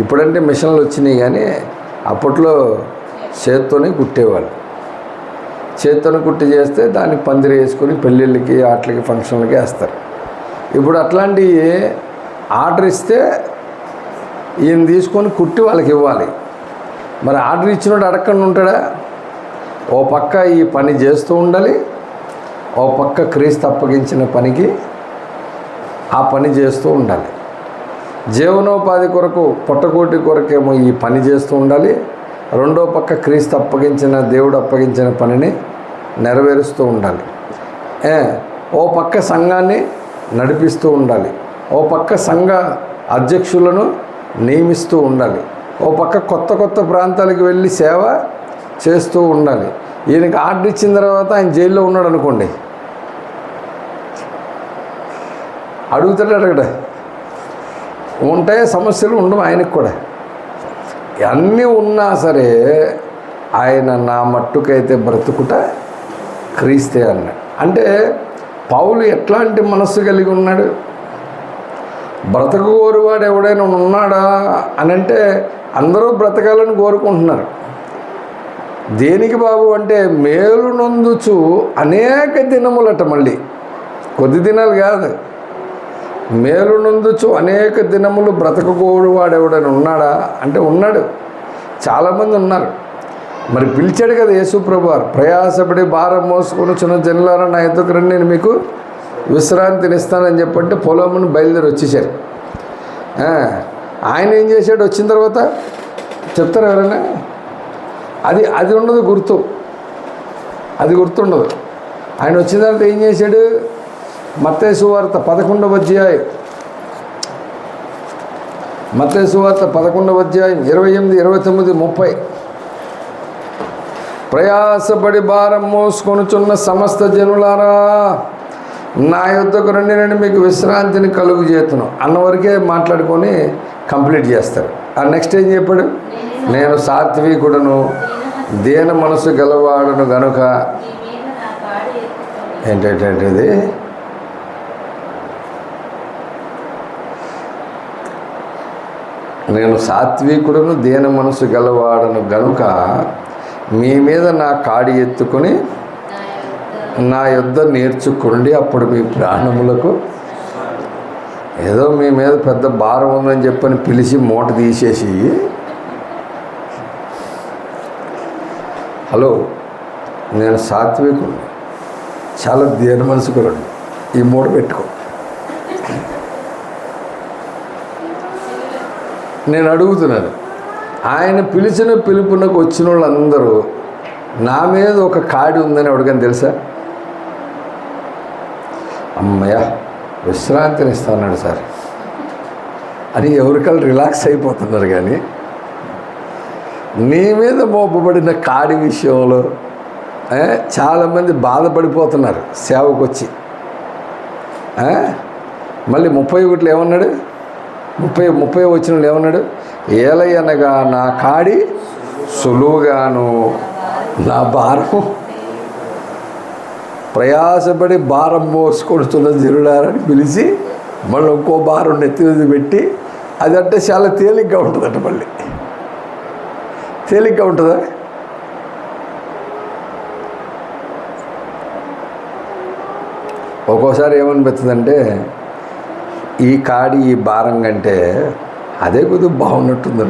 ఇప్పుడంటే మిషన్లు వచ్చినాయి, కానీ అప్పట్లో చేత్తోనే కుట్టేవాళ్ళు. చేత్తోనే కుట్టి చేస్తే దాన్ని పందిరి వేసుకొని పెళ్ళిళ్ళకి, వాటికి, ఫంక్షన్లకి వేస్తారు. ఇప్పుడు అట్లాంటివి ఆర్డర్ ఇస్తే ఈయన తీసుకొని కుట్టి వాళ్ళకి ఇవ్వాలి. మరి ఆర్డర్ ఇచ్చినోడు అడగకుండా ఉంటాడా? ఓ పక్క ఈ పని చేస్తూ ఉండాలి, ఓ పక్క క్రీస్తు అప్పగించిన పనికి ఆ పని చేస్తూ ఉండాలి. జీవనోపాధి కొరకు పొట్టకోటి కొరకేమో ఈ పని చేస్తూ ఉండాలి. రెండో పక్క క్రీస్తు అప్పగించిన, దేవుడు అప్పగించిన పనిని నెరవేరుస్తూ ఉండాలి. ఓ పక్క సంఘాన్ని నడిపిస్తూ ఉండాలి. ఓ పక్క సంఘ అధ్యక్షులను నియమిస్తూ ఉండాలి. ఓ పక్క కొత్త కొత్త ప్రాంతాలకు వెళ్ళి సేవ చేస్తూ ఉండాలి. ఈయనకి ఆర్డర్ ఇచ్చిన తర్వాత ఆయన జైల్లో ఉన్నాడు అనుకోండి, అడుగుతాడు అడగడా? ఉంటాయి సమస్యలు, ఉండవు ఆయనకు కూడా. అన్నీ ఉన్నా సరే ఆయన నా మట్టుకైతే బ్రతుకుట క్రీస్తే అన్నాడు. అంటే పౌలు ఎట్లాంటి మనస్సు కలిగి ఉన్నాడు? బ్రతకు కోరువాడు ఎవడైనా ఉన్నాడా అని అంటే అందరూ బ్రతకాలని కోరుకుంటున్నారు. దేనికి బాబు అంటే మేలు నొందుచు అనేక దినములట, మళ్ళీ కొద్ది దినాలు కాదు, మేలు నొందుచు అనేక దినములు బ్రతకగోడువాడు ఎవడైనా ఉన్నాడా అంటే ఉన్నాడు, చాలామంది ఉన్నారు. మరి పిలిచాడు కదా యేసుప్రభు వారు, ప్రయాసపడి భారం మోసుకొని చిన్న జనులారా నా ఎద్దుకు రండి, నేను మీకు విశ్రాంతిని ఇస్తానని చెప్పంటే పొలమును బయలుదేరి వచ్చేసారు. ఆయన ఏం చేశాడు? వచ్చిన తర్వాత చెప్తారు ఎవరైనా? అది ఉండదు, గుర్తు, అది గుర్తుండదు. ఆయన వచ్చిన తర్వాత ఏం చేశాడు? మత్తయి సువార్త 11వ అధ్యాయం, మత్తయి సువార్త 11వ అధ్యాయం 28, 29, 30. ప్రయాసపడి భారం మోసుకొనుచున్న సమస్త జనులారా నా యొద్దకు రండి, నేను మీకు విశ్రాంతిని కలుగు చేతును అన్నవరకే మాట్లాడుకొని కంప్లీట్ చేస్తారు. నెక్స్ట్ ఏం చెప్పాడు? నేను సాత్వికుడను, దీన మనసు గలవాడును గనుక ఏంటంటే నేను సాత్వికుడును దీన మనసు గలవాడను గనుక మీ మీద నా కాడి ఎత్తుకొని నా యొద్ద నేర్చుకోండి, అప్పుడు మీ ప్రాణములకు. ఏదో మీ మీద పెద్ద భారం ఉందని చెప్పని పిలిచి మూట తీసేసి, హలో నేను సాత్వికుడు, చాలా దీన మనసుకుడు, ఈ మూట పెట్టుకో. నేను అడుగుతున్నాను, ఆయన పిలిచిన పిలుపునకు వచ్చిన వాళ్ళందరూ నా మీద ఒక కాడి ఉందని ఎవరికైనా తెలుసా? అమ్మయ్య విశ్రాంతిని ఇస్తాన్నాడు సార్ అని ఎవరికల్లా రిలాక్స్ అయిపోతున్నారు. కానీ నీ మీద మోపబడిన కాడి విషయంలో చాలామంది బాధపడిపోతున్నారు సేవకు వచ్చి. మళ్ళీ 31 ఏమన్నాడు? 30 వచ్చిన ఏమన్నాడు? ఏలయనగా నా కాడి సులువుగాను నా భారం, ప్రయాసపడి భారం మోసుకొడుతున్న జనులారని పిలిచి మళ్ళీ ఇంకో భారం నెత్తి మీద పెట్టి, అదంటే చాలా తేలిగ్గా ఉంటుందట. మళ్ళీ తేలిగ్గా ఉంటుందా? ఒక్కోసారి ఏమనిపిస్తుందంటే ఈ కాడి ఈ భారం కంటే అదే కొద్దిగా బాగున్నట్టుంది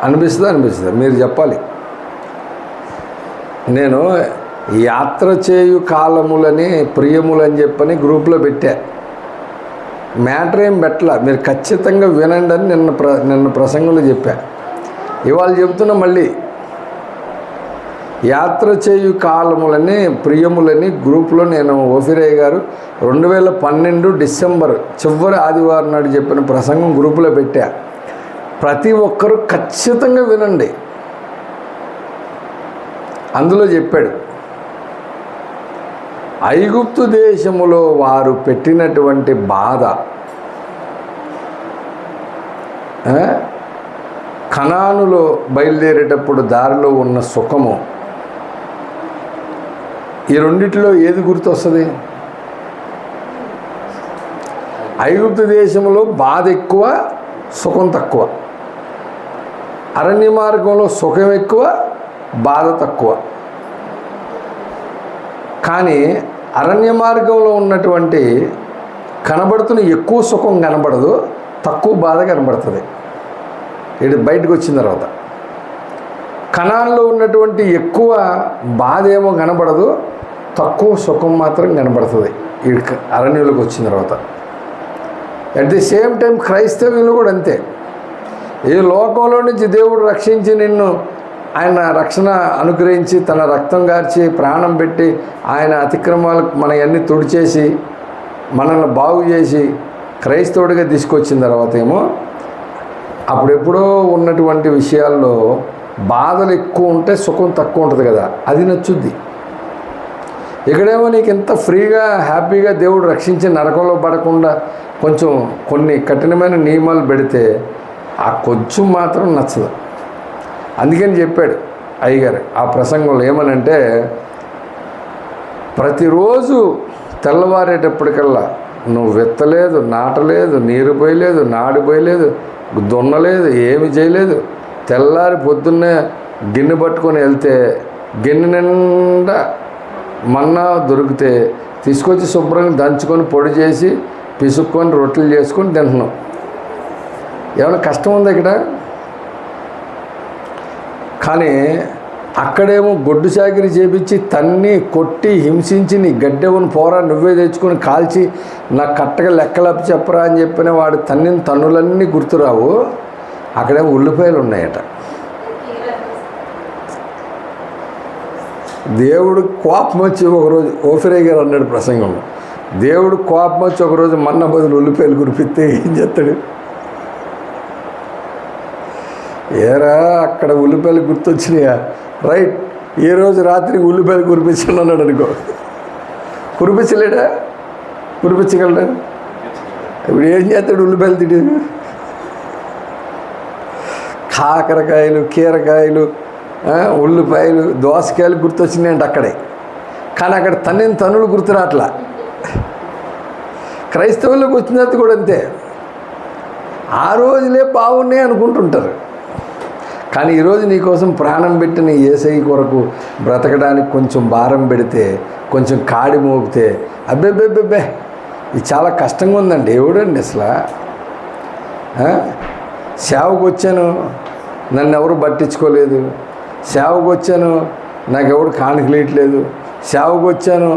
అనిపిస్తుంది. మీరు చెప్పాలి. నేను యాత్ర చేయు కాలములని ప్రియములని చెప్పని గ్రూప్లో పెట్టా. మ్యాటర్ ఏం పెట్టలా, మీరు ఖచ్చితంగా వినండి అని నిన్న ప్రసంగంలో చెప్పా. ఇవాళ చెబుతున్నా మళ్ళీ, యాత్ర చేయు కాలములని ప్రియములని గ్రూప్లో నేను ఓఫిరయ్య గారు 2012 డిసెంబర్ చివరి ఆదివారం నాడు చెప్పిన ప్రసంగం గ్రూపులో పెట్టా. ప్రతి ఒక్కరూ ఖచ్చితంగా వినండి. అందులో చెప్పాడు, ఐగుప్తు దేశములో వారు పెట్టినటువంటి బాధ, కనానులో బయలుదేరేటప్పుడు దారిలో ఉన్న సుఖము, ఈ రెండిట్లో ఏది గుర్తొస్తుంది? ఐగుప్తు దేశంలో బాధ ఎక్కువ, సుఖం తక్కువ. అరణ్య మార్గంలో సుఖం ఎక్కువ, బాధ తక్కువ. కానీ అరణ్య మార్గంలో ఉన్నటువంటి కనబడుతున్న ఎక్కువ సుఖం కనబడదు, తక్కువ బాధ కనబడుతుంది. ఇది బయటకు వచ్చిన తర్వాత. కనాన్లో ఉన్నటువంటి ఎక్కువ బాధ ఏమో కనబడదు, తక్కువ సుఖం మాత్రం కనబడుతుంది. ఈ అరణ్యులకు వచ్చిన తర్వాత. అట్ ది సేమ్ టైం క్రైస్తవ్యులు కూడా అంతే. ఈ లోకంలో నుంచి దేవుడు రక్షించి నిన్ను, ఆయన రక్షణ అనుగ్రహించి తన రక్తం గార్చి ప్రాణం పెట్టి ఆయన అతిక్రమాలకు మనవన్నీ తుడిచేసి మనల్ని బాగు చేసి క్రైస్తవుడిగా తీసుకొచ్చిన తర్వాత ఏమో అప్పుడెప్పుడో ఉన్నటువంటి విషయాల్లో బాధలు ఎక్కువ ఉంటే సుఖం తక్కువ ఉంటుంది కదా, అది నచ్చుద్ది. ఇక్కడేమో నీకు ఎంత ఫ్రీగా హ్యాపీగా దేవుడు రక్షించి నరకంలో పడకుండా కొంచెం కొన్ని కఠినమైన నియమాలు పెడితే ఆ కొంచెం మాత్రం నచ్చదు. అందుకని చెప్పాడు అయ్యగారు ఆ ప్రసంగంలో ఏమనంటే, ప్రతిరోజు తెల్లవారేటప్పటికల్లా నువ్వు విత్తలేదు, నాటలేదు, నీరు పోయలేదు, నాడు పోయలేదు, దున్నలేదు, ఏమి చేయలేదు, తెల్లారి పొద్దున్నే గిన్నె పట్టుకొని వెళ్తే గిన్నె నిండా మన్నా దొరికితే తీసుకొచ్చి శుభ్రంగా దంచుకొని పొడి చేసి పిసుక్కొని రొట్టెలు చేసుకొని తింటున్నాం. ఏమైనా కష్టం ఉందా ఇక్కడ? కానీ అక్కడేమో గొడ్డు చాకిరి చేపించి తన్ని కొట్టి హింసించి నీ గడ్డెవని పోరా నువ్వే తెచ్చుకొని కాల్చి నాకు కట్టగా లెక్కలప్పి చెప్పరా అని చెప్పిన వాడు తన్నిన తన్నులన్నీ గుర్తురావు. అక్కడేమో ఉల్లిపాయలు ఉన్నాయట. దేవుడు కోపం వచ్చి ఒకరోజు ఓఫిరే గారు అన్నాడు ప్రసంగంలో, దేవుడు కోపం వచ్చి ఒకరోజు మన్న బదులు ఉల్లిపాయలు కురిపిస్తే ఏం చేస్తాడు? ఏరా అక్కడ ఉల్లిపాయలు గుర్తొచ్చినాయా, రైట్, ఏ రోజు రాత్రి ఉల్లిపాయలు కురిపించండి అన్నాడు అనుకో, కురిపించలేడా? కురిపించగలడా? ఇప్పుడు ఏం చేస్తాడు? ఉల్లిపాయలు తిడి, కాకరకాయలు, కీరకాయలు, ఉల్లిపాయలు, దోసకాయలు గుర్తొచ్చినాయంటే అక్కడే. కానీ అక్కడ తన్నిన తన్నులు గుర్తురాట్లా. క్రైస్తవులకు వచ్చినది కూడా అంతే, ఆ రోజులే బాగున్నాయి అనుకుంటుంటారు. కానీ ఈరోజు నీకోసం ప్రాణం పెట్టిన యేసయ్య కొరకు బ్రతకడానికి కొంచెం భారం పెడితే, కొంచెం కాడి మోపితే అబ్బెబ్బెబ్బెబ్బే ఇది చాలా కష్టంగా ఉందండి. ఎవడండి అసలు సేవకు వచ్చాను, నన్ను ఎవరు పట్టించుకోలేదు, సేవకు వచ్చాను, నాకు ఎవడు కానుకలేయట్లేదు, సేవకు వచ్చాను,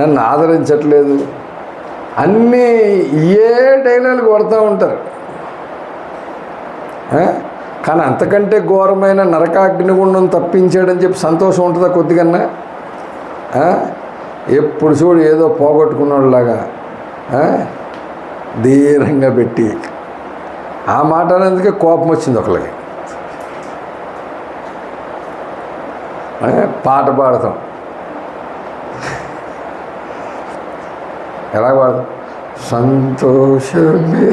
నన్ను ఆదరించట్లేదు, అన్నీ ఏ డైలాగులు కొడతా ఉంటారు. కానీ అంతకంటే ఘోరమైన నరకాగ్నిగుండం తప్పించాడని చెప్పి సంతోషం ఉంటుందా కొద్దిగన్నా? ఎప్పుడు చూడు ఏదో పోగొట్టుకున్నలాగా ధీరంగా పెట్టి ఆ మాట అనేందుకే కోపం వచ్చింది ఒకరికి. పాట పాడతాం, ఎలా పాడతాం? సంతోషమే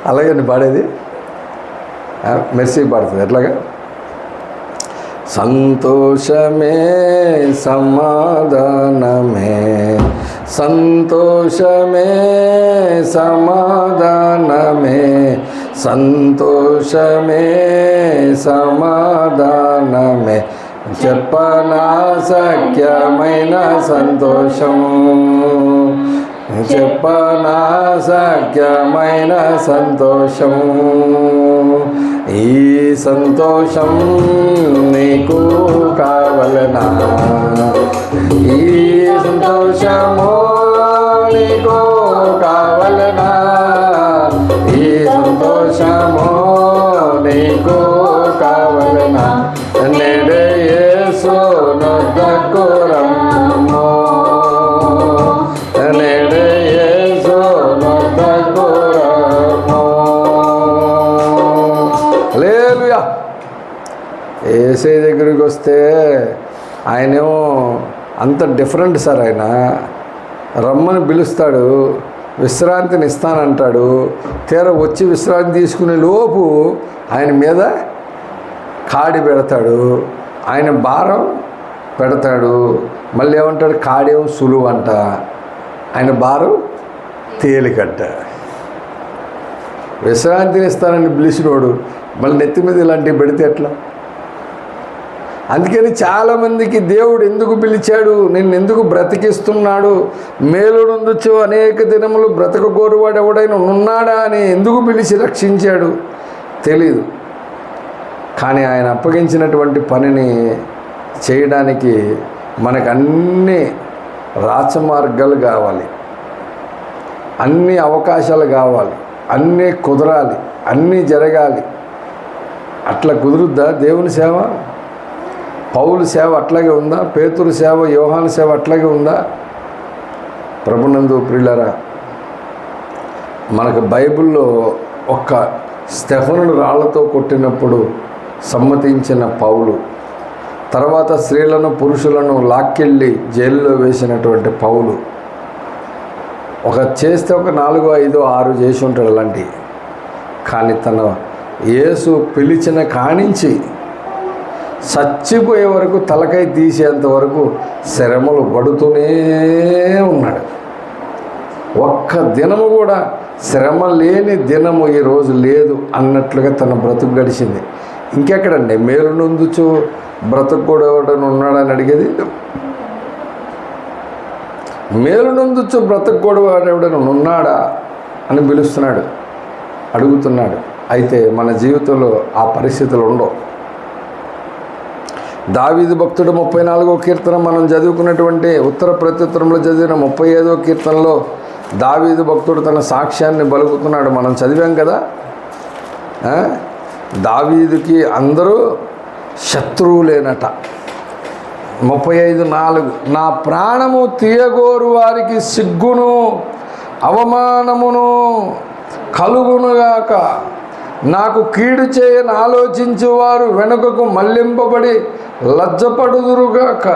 అలాగే పాడేది. మెర్సీ పాడుతుంది ఎట్లాగా? సంతోషమే సమాధానమే, సంతోషమే సమాధానమే, సంతోషమే సమాధానమే, చెప్పనా సఖ్యమైన సంతోషం, చెప్పనా సఖ్యమైన సంతోషం, ఈ సంతోషం నీకు కావలనా, ఈ సంతోషము నీకు కావలనా, ఈ సంతోషము నీకు కావలనా, నేడే యేసు నొద్దకు రమ్ము, నేడే యేసు నొద్దకు రమ్ము. హల్లెలూయా. యేసయ్య దగ్గరికి వస్తే ఆయనేమో అంత డిఫరెంట్ సార్. ఆయన రమ్మని పిలుస్తాడు, విశ్రాంతిని ఇస్తానంటాడు. తీరా వచ్చి విశ్రాంతి తీసుకునే లోపు ఆయన మీద కాడి పెడతాడు, ఆయన భారం పెడతాడు. మళ్ళీ ఏమంటాడు? కాడేమో సులువు అంట, ఆయన భారం తేలికట్ట. విశ్రాంతిని ఇస్తానని పిలిచినోడు మళ్ళీ నెత్తి మీద ఇలాంటివి పెడితే ఎట్లా? అందుకని చాలామందికి దేవుడు ఎందుకు పిలిచాడు, నిన్ను ఎందుకు బ్రతికిస్తున్నాడు, మేలునందుచు అనేక దినములు బ్రతకగోరువాడు ఎవడైనా ఉన్నాడా అని ఎందుకు పిలిచి రక్షించాడు తెలీదు. కానీ ఆయన అప్పగించినటువంటి పనిని చేయడానికి మనకు అన్ని రాచమార్గాలు కావాలి, అన్ని అవకాశాలు కావాలి, అన్నీ కుదరాలి, అన్నీ జరగాలి. అట్లా కుదురుద్దా దేవుని సేవ? పౌలు సేవ అట్లాగే ఉందా? పేతురు సేవ, యోహాను సేవ అట్లాగే ఉందా? ప్రభునందు ప్రియులారా, మనకు బైబిల్లో ఒక్క స్టెఫనును రాళ్లతో కొట్టినప్పుడు సమ్మతించిన పౌలు, తర్వాత స్త్రీలను పురుషులను లాక్కెళ్ళి జైల్లో వేసినటువంటి పౌలు, చేస్తే ఒక 4, 5, 6 చేసి ఉంటాడు అలాంటివి. కానీ తన యేసు పిలిచిన కానించి చచ్చిపోయే వరకు, తలకై తీసేంత వరకు శ్రమలు పడుతూనే ఉన్నాడు. ఒక్క దినము కూడా శ్రమ లేని దినము ఈరోజు లేదు అన్నట్లుగా తన బ్రతుకు గడిచింది. ఇంకెక్కడండి మేలు నొందుచు బ్రతుకు కూడా ఎవడని ఉన్నాడని అడిగేది? మేలు నొందుచు బ్రతుకు కూడా ఎవడని ఉన్నాడా అని పిలుస్తున్నాడు, అడుగుతున్నాడు. అయితే మన జీవితంలో ఆ పరిస్థితులు ఉండవు. దావీదు భక్తుడు 34వ కీర్తన మనం చదువుకున్నటువంటి ఉత్తర ప్రత్యుత్తరంలో చదివిన 35వ కీర్తనలో దావీదు భక్తుడు తన సాక్ష్యాన్ని పలుకుతున్నాడు. మనం చదివాం కదా, దావీదుకి అందరూ శత్రువులేనట. 35:4 నా ప్రాణము తీయగోరు వారికి సిగ్గును అవమానమును కలుగునుగాక, నాకు కీడు చేయని ఆలోచించు వారు వెనుకకు మళ్లింపబడి లజ్జపడుదురుగాక.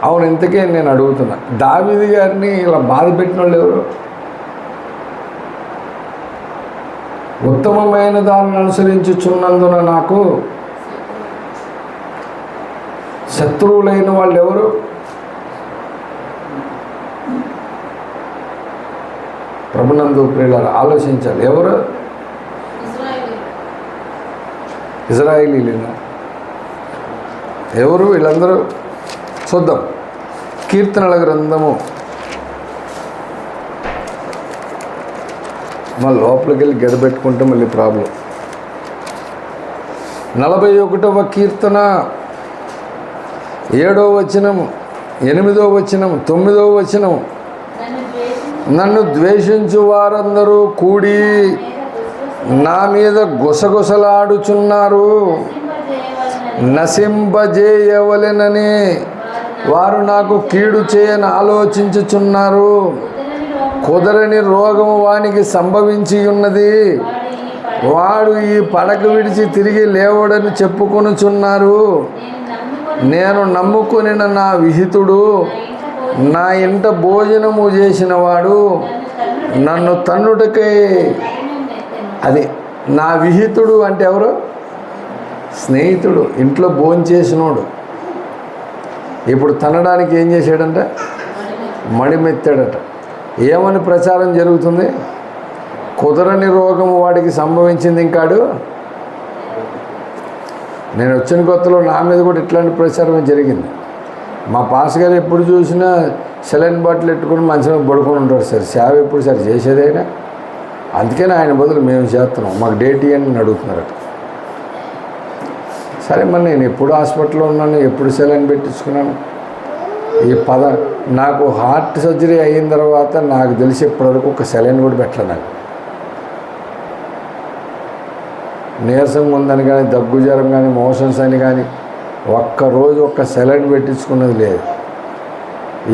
అవును, ఇంతకే నేను అడుగుతున్నా, దావీదు గారిని ఇలా బాధ పెట్టిన వాళ్ళు ఎవరు? ఉత్తమమైన దానిని అనుసరించుచున్నందున నాకు శత్రువులైన వాళ్ళు ఎవరు? ప్రభునందు ప్రియులారా, ఆలోచించాలి. ఎవరు? ఇజ్రాయేలీలేనా? ఎవరు వీళ్ళందరూ? చూద్దాం. కీర్తనల గ్రంథము మళ్ళీ లోపలికి వెళ్ళి గడబెట్టుకుంటే మళ్ళీ ప్రాబ్లం. 41వ కీర్తన 7వ వచనం, 8వ వచనం, 9వ వచనం. నన్ను ద్వేషించు వారందరూ కూడి నా మీద గుసగుసలాడుచున్నారు, నశింపజేయవలెనని వారు నాకు కీడు చేయని ఆలోచించుచున్నారు. కుదరని రోగము వానికి సంభవించి ఉన్నది, వాడు ఈ పడక విడిచి తిరిగి లేవడని చెప్పుకొనుచున్నారు. నేను నమ్ముకొని నా విహితుడు, నా ఇంట భోజనము చేసినవాడు నన్ను తన్నుటకై. అది నా విహితుడు అంటే ఎవరు? స్నేహితుడు, ఇంట్లో భోంచేసినోడు. ఇప్పుడు తనడానికి ఏం చేశాడంట? మడిమెత్తాడట. ఏమని ప్రచారం జరుగుతుంది? కుదరని రోగము వాడికి సంభవించింది. ఇంకాడు నేను వచ్చిన కొత్తలో నా మీద కూడా ఇట్లాంటి ప్రచారం జరిగింది. మా పాస్ గారు ఎప్పుడు చూసినా సెలైన్ బాటిల్ ఎట్టుకుని మంచిగా పడుకొని ఉంటారు. సార్ సేవ ఎప్పుడు సార్ చేసేదైనా? అందుకని ఆయన బదులు మేము చేస్తున్నాం, మాకు డేట్ ఇవ్వని అడుగుతున్నారట. సరే, మరి నేను ఎప్పుడు హాస్పిటల్లో ఉన్నాను, ఎప్పుడు సెలైన్ పెట్టించుకున్నాను. నాకు హార్ట్ సర్జరీ అయిన తర్వాత నాకు తెలిసి ఇప్పటివరకు ఒక సెలైన్ కూడా పెట్టలే. నాకు నీరసంగా ఉందని కానీ, దగ్గు జ్వరం కానీ, మోషన్స్ అని కానీ ఒక్కరోజు ఒక్క సెలైన్ పెట్టించుకున్నది లేదు.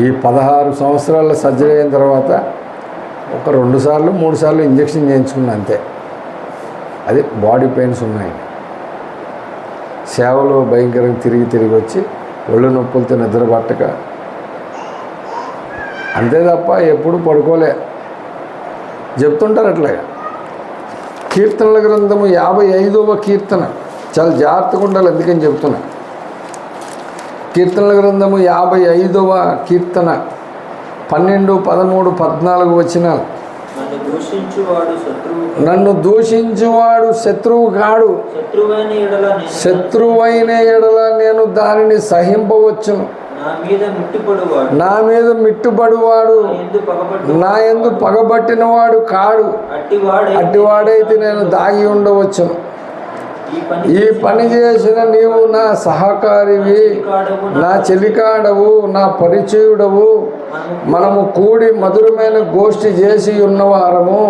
ఈ 16 సంవత్సరాల సర్జరీ అయిన తర్వాత ఒక 2 సార్లు 3 సార్లు ఇంజక్షన్ చేయించుకున్నా అంతే. అది బాడీ పెయిన్స్ ఉన్నాయి. సేవలో భయంకరంగా తిరిగి వచ్చి ఒళ్ళు నొప్పులతో నిద్ర పట్టక అంతే తప్ప ఎప్పుడు పడుకోలే. చెప్తుంటారు అట్లాగా. కీర్తనల గ్రంథము 55వ కీర్తన చాలా జాగ్రత్తగా ఉండాలి, అందుకని చెప్తున్నా. కీర్తనల గ్రంథము 55వ కీర్తన 12, 13, 14 వచనాలు. నన్ను దూషించువాడు శత్రువు కాడు, శత్రువైన ఎడల నేను దానిని సహింపవచ్చును. నా మీద మిట్టుబడువాడు నా యందు పగబట్టినవాడు కాడు, అట్టివాడైతే నేను దాగి ఉండవచ్చును. ఈ పని చేసిన నీవు నా సహకారివి, నా చెలికాడవు, నా పరిచయుడవు. మనము కూడి మధురమైన గోష్ఠి చేసి ఉన్నవారము,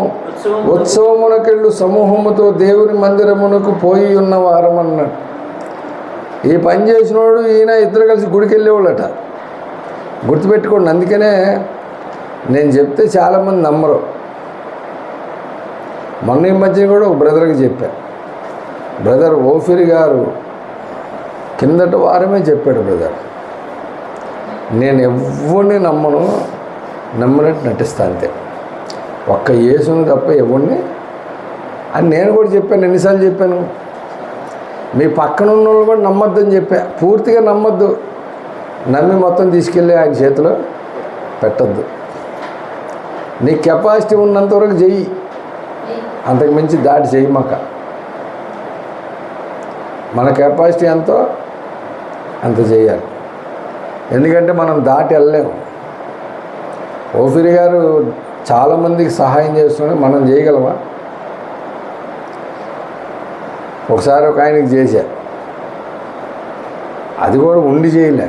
ఉత్సవమునకెళ్ళు సమూహముతో దేవుని మందిరమునకు పోయి ఉన్నవారం అన్నాడు. ఈ పని చేసినోడు ఈయన ఇద్దరు కలిసి గుడికి వెళ్ళేవాళ్ళట. గుర్తుపెట్టుకోండి. అందుకనే నేను చెప్తే చాలామంది నమ్మరు. మొన్న ఈ మధ్య కూడా ఒక బ్రదర్కి చెప్పా. బ్రదర్ ఓఫిరి గారు కిందటి వారమే చెప్పాడు. బ్రదర్, నేను ఎవరిని నమ్మనట్టు నటిస్తా అంతే, ఒక్క యేసుని తప్ప ఎవరిని అని నేను కూడా చెప్పాను. ఎన్నిసార్లు చెప్పాను? మీ పక్కన ఉన్న వాళ్ళు కూడా నమ్మొద్దని చెప్పా. పూర్తిగా నమ్మొద్దు. నమ్మి మొత్తం తీసుకెళ్ళి ఆయన చేతిలో పెట్టద్దు. నీ కెపాసిటీ ఉన్నంతవరకు చెయ్యి, అంతకు మించి దాటి చెయ్యి. మన కెపాసిటీ ఎంతో అంత చేయాలి. ఎందుకంటే మనం దాటి వెళ్ళలేము. ఓఫిరి గారు చాలామందికి సహాయం చేస్తుంటే మనం చేయగలమా? ఒకసారి ఒక ఆయనకి చేశా, అది కూడా ఉండి చేయలే.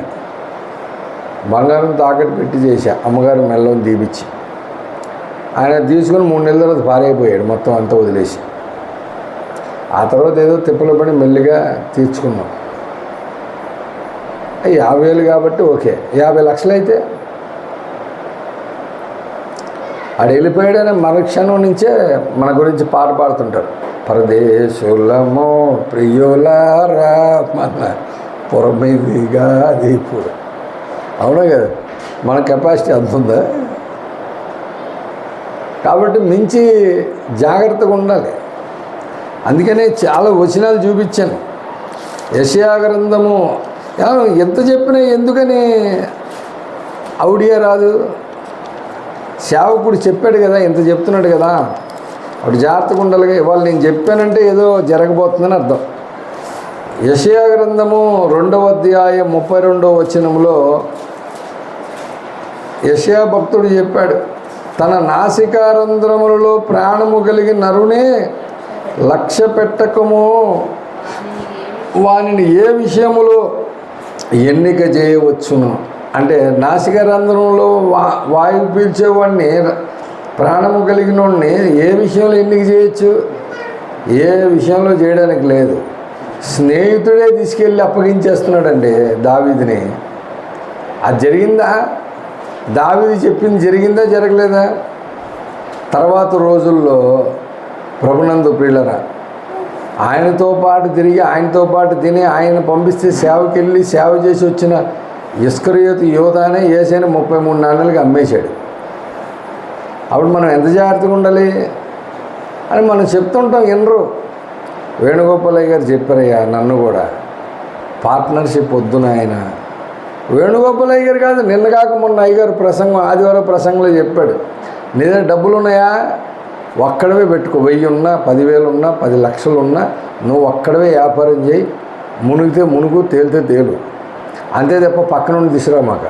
బంగారం తాకట్టు పెట్టి చేశా, అమ్మగారు మెల్లని దీపించి. ఆయన తీసుకుని 3 నెలల తర్వాత పారైపోయాడు, మొత్తం అంతా వదిలేసి. ఆ తర్వాత ఏదో తిప్పలు పడి మెల్లిగా తీర్చుకున్నాం. 50,000 కాబట్టి ఓకే. 50 లక్షలు అయితే ఆడు వెళ్ళిపోయాడనే మరుక్షణం నుంచే మన గురించి పాట పాడుతుంటారు. పరదేశులమో ప్రియులారా మన పొరమిదిగా ఇప్పుడు. అవునా కదా? మన కెపాసిటీ అంత ఉందా? కాబట్టి మించి జాగ్రత్తగా ఉండాలి. అందుకనే చాలా వచనాలు చూపించాను. యెషయా గ్రంథము ఎంత చెప్పినా ఎందుకని ఔడియా రాదు? సేవకుడు చెప్పాడు కదా, ఎంత చెప్తున్నాడు కదా, అప్పుడు జాగ్రత్తగా ఉండాలిగా. ఇవాళ నేను చెప్పానంటే ఏదో జరగబోతుందని అర్థం. యెషయా గ్రంథము 2వ అధ్యాయం 32వ వచనంలో యెషయా భక్తుడు చెప్పాడు, తన నాసికారంధ్రములలో ప్రాణము కలిగి నరునే లక్ష్య పెట్టకము, వానిని ఏ విషయములో ఎన్నిక చేయవచ్చును. అంటే నాసికారంధ్రంలో వాయువు పీల్చేవాడిని, ప్రాణము కలిగిన వాడిని ఏ విషయంలో ఎన్నిక చేయొచ్చు? ఏ విషయంలో చేయడానికి లేదు. స్నేహితుడే తీసుకెళ్ళి అప్పగించేస్తున్నాడండి దావీదుని. అది జరిగిందా? దావీదు చెప్పింది జరిగిందా, జరగలేదా? తర్వాత రోజుల్లో ప్రభునందు ప్రియులరా, ఆయనతో పాటు తిరిగి, ఆయనతో పాటు తిని, ఆయన పంపిస్తే సేవకి వెళ్ళి సేవ చేసి వచ్చిన ఇస్కరియోతు యోధానే యేసుని 33 నాణ్యాలకి అమ్మేశాడు. అప్పుడు మనం ఎంత జాగ్రత్తగా ఉండాలి అని మనం చెప్తుంటాం. వినరు. వేణుగోపాలయ్య గారు చెప్పారయ్యా, నన్ను కూడా పార్ట్నర్షిప్ వద్దున. ఆయన వేణుగోపాలయ్య గారు కాదు, నిన్న కాక మొన్న అయ్యగారు ప్రసంగం, ఆదివారం ప్రసంగంలో చెప్పాడు, నీ దగ్గర డబ్బులు ఉన్నాయా, ఒక్కడవే పెట్టుకో. 1000 ఉన్నా, 10,000 ఉన్నా, 10 లక్షలు ఉన్నా, నువ్వు ఒక్కడవే వ్యాపారం చేయి. మునిగితే మునుగు, తేలితే తేలు. అంతే తప్ప పక్క నుండి తీసుకురామాక.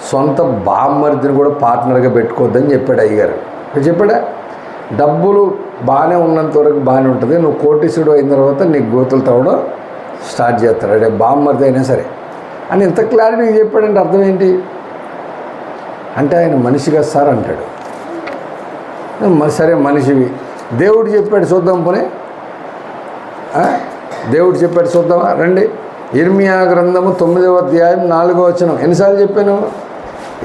సొంత బామ్మర్దిని కూడా పార్ట్నర్గా పెట్టుకోవద్దని చెప్పాడు అయ్యగారు. చెప్పాడా? డబ్బులు బాగానే ఉన్నంత వరకు బాగానే ఉంటుంది, నువ్వు కోటీసుడు అయిన తర్వాత నీకు గోతులు తవ్వడం స్టార్ట్ చేస్తాడు. అదే బామ్మర్ది అయినా సరే అని ఇంత క్లారిటీగా చెప్పాడంటే అర్థం ఏంటి? అంటే ఆయన మనిషిగా సార్ అంటాడు. సరే మనిషివి, దేవుడు చెప్పాడు చూద్దాం. పోనీ దేవుడు చెప్పాడు చూద్దామా? రండి. ఇర్మియా గ్రంథము 9వ అధ్యాయం 4వ వచనం. ఎన్నిసార్లు చెప్పాను?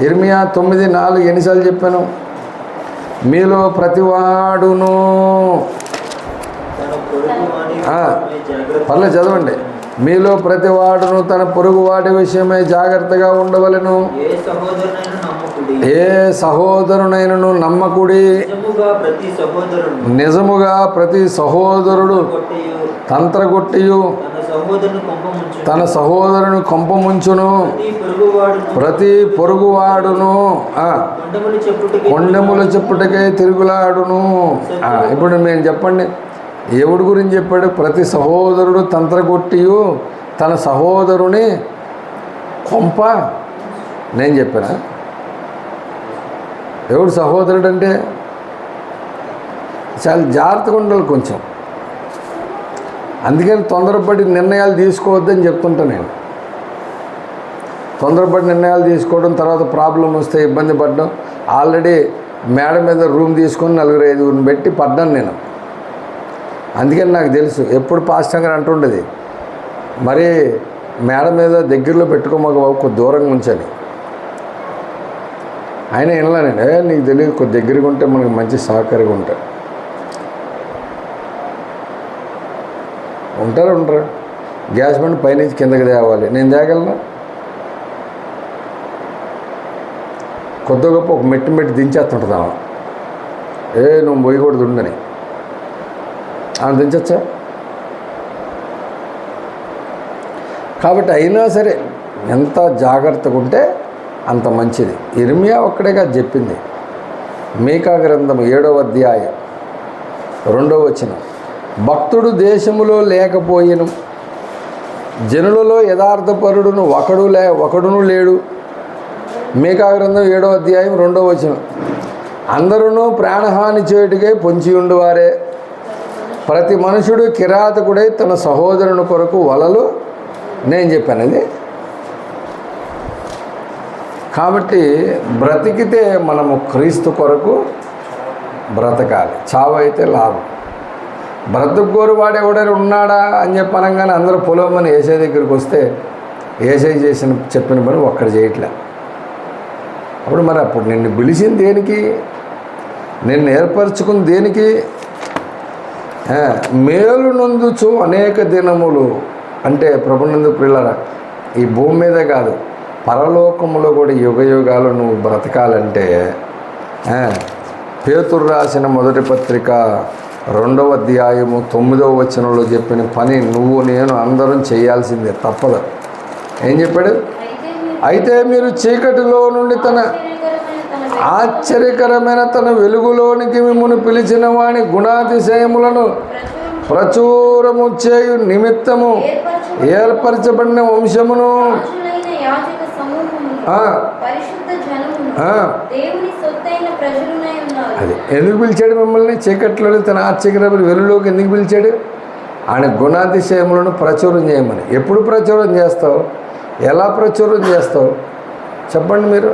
ఇర్మియా 9:4 ఎన్నిసార్లు చెప్పాను? మీలో ప్రతివాడును, పర్లేదు చదవండి. మీలో ప్రతివాడును తన పొరుగువాడి విషయమై జాగ్రత్తగా ఉండవలెను. ఏ సహోదరునైనను నమ్మకుడి. నిజముగా ప్రతి సహోదరుడు తంత్రగొట్టియు తన సహోదరుని కొంపముంచును. ప్రతి పొరుగువాడును కొండెముల చెప్పుటకై తిరుగులాడును. ఇప్పుడు మేము చెప్పండి, ఎవడి గురించి చెప్పాడు? ప్రతి సహోదరుడు తంత్రగొట్టియు తన సహోదరుని కొంప. నేను చెప్పానా? ఎవడు సహోదరుడు అంటే చాలా జాగ్రత్తగా ఉండాలి. కొంచెం అందుకని తొందరపడి నిర్ణయాలు తీసుకోవద్దని చెప్తుంటా నేను. తొందరపడి నిర్ణయాలు తీసుకోవడం, తర్వాత ప్రాబ్లం వస్తే ఇబ్బంది పడడం. ఆల్రెడీ మేడ మీద రూమ్ తీసుకొని 4-5 పెట్టి పడ్డాను నేను. అందుకని నాకు తెలుసు. ఎప్పుడు పాస్టర్ గారు అంటుండేది, మరి మేడ మీద దగ్గరలో పెట్టుకోమాక బాబు, కొద్ది దూరంగా ఉంచని. ఆయన వినలేనండి, నీకు తెలియదు, కొద్ది దగ్గరగా ఉంటే మనకి మంచి సహకారిగా ఉంటారు. ఉంటారు. గ్యాస్ బండ్ పైనుంచి కిందకి తేవాలి, నేను తేగలనా? కొద్ది గొప్ప ఒక మెట్టి దించేస్తుంటుంది ఆమె. నువ్వు పోయకూడదు ఉండని ఆమె దించచ్చా? కాబట్టి అయినా సరే ఎంత జాగ్రత్తగా ఉంటే అంత మంచిది. ఇర్మియా ఒక్కడేగా చెప్పింది. మీకా గ్రంథం 7వ అధ్యాయం 2వ వచనం, భక్తుడు దేశములో లేకపోయిను, జనులలో యథార్థపరుడును ఒకడును లేడు. మీకా గ్రంథం 7వ అధ్యాయం 2వ వచనం, అందరూ ప్రాణహాని చేయుటకై పొంచి ఉండువారే, ప్రతి మనుషుడు కిరాతకుడై తన సహోదరుని కొరకు వలలు. నేను చెప్పాను అది. కాబట్టి బ్రతికితే మనము క్రీస్తు కొరకు బ్రతకాలి, చావు అయితే లాభం. బ్రతుకోరు వాడు ఎవడైనా ఉన్నాడా అని చెప్పి అనగానే అందరూ పొలమని ఏసై దగ్గరికి వస్తే ఏసై చెప్పిన పని ఒక్కడు చేయట్లే. అప్పుడు నిన్ను పిలిచింది దేనికి? నిన్ను ఏర్పరచుకుని దేనికి? మేలు నొందుచు అనేక దినములు అంటే ప్రభునందు ప్రియులారా, ఈ భూమి మీదే కాదు పరలోకములో కూడా యుగాలు నువ్వు బ్రతకాలంటే పేతురు రాసిన మొదటి పత్రిక 2వ అధ్యాయము 9వ వచనంలో చెప్పిన పని నువ్వు నేను అందరం చేయాల్సిందే, తప్పదు. ఏం చెప్పాడు? అయితే మీరు చీకటిలో నుండి తన ఆశ్చర్యకరమైన తన వెలుగులోనికి మిమ్మల్ని పిలిచిన వాని గుణాతిశయములను ప్రచురము చేయు నిమిత్తము ఏర్పరచబడిన వంశమును, అది ఎందుకు పిలిచాడు మిమ్మల్ని? చీకట్లోని తన ఆశ్చర్యకరమైన వెలుగులోకి ఎందుకు పిలిచాడు? ఆయన గుణాతిశయములను ప్రచురం చేయమని. ఎప్పుడు ప్రచురం చేస్తావు? ఎలా ప్రచురం చేస్తావు చెప్పండి మీరు?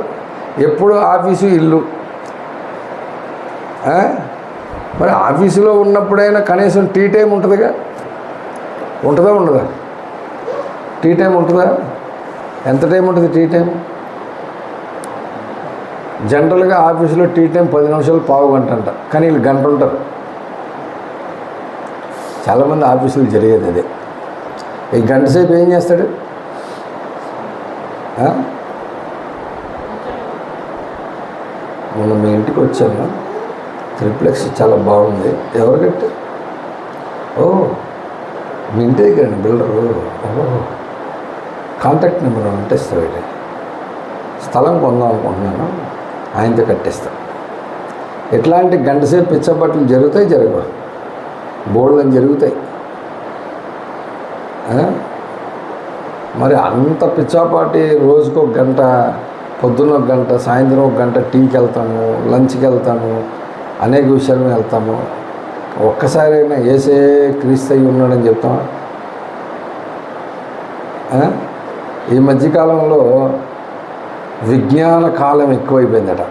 ఎప్పుడు ఆఫీసు ఇల్లు. మరి ఆఫీసులో ఉన్నప్పుడైనా కనీసం టీ టైం ఉంటుందిగా? ఉంటుందా ఉండదా? టీ టైం ఉంటుందా? ఎంత టైం ఉంటుంది టీ టైం? జనరల్గా ఆఫీసులో టీ టైం 10 నిమిషాలు, పావు గంట అంట, కానీ వీళ్ళు గంట ఉంటారు. చాలామంది ఆఫీసులు జరిగేది అదే. ఈ గంట సేపు ఏం చేస్తాడు? మొన్న మీ ఇంటికి వచ్చాను, త్రిప్లెక్స్ చాలా బాగుంది. ఎవరు కట్టి? మీ ఇంటి దగ్గర బిల్డరు. కాంటాక్ట్ నెంబర్ అంటే ఇస్తాడు. స్థలం కొందాం అనుకుంటున్నాను, ఆయనతో కట్టిస్తాను. ఎట్లాంటి గంట సేపు పిచ్చబట్టలు జరుగుతాయి, జరగవు? బోర్డులని జరుగుతాయి. మరి అంత పిచ్చాపాటి రోజుకు 1 గంట, పొద్దున్న 1 గంట, సాయంత్రం 1 గంట టీకి వెళ్తాము, లంచ్కి వెళ్తాము, అనేక విషయాలను వెళ్తాము. ఒక్కసారైనా ఏసే క్రీస్తు అయి ఉన్నాడని చెప్తాం. ఈ మధ్యకాలంలో విజ్ఞాన కాలం ఎక్కువైపోయిందట.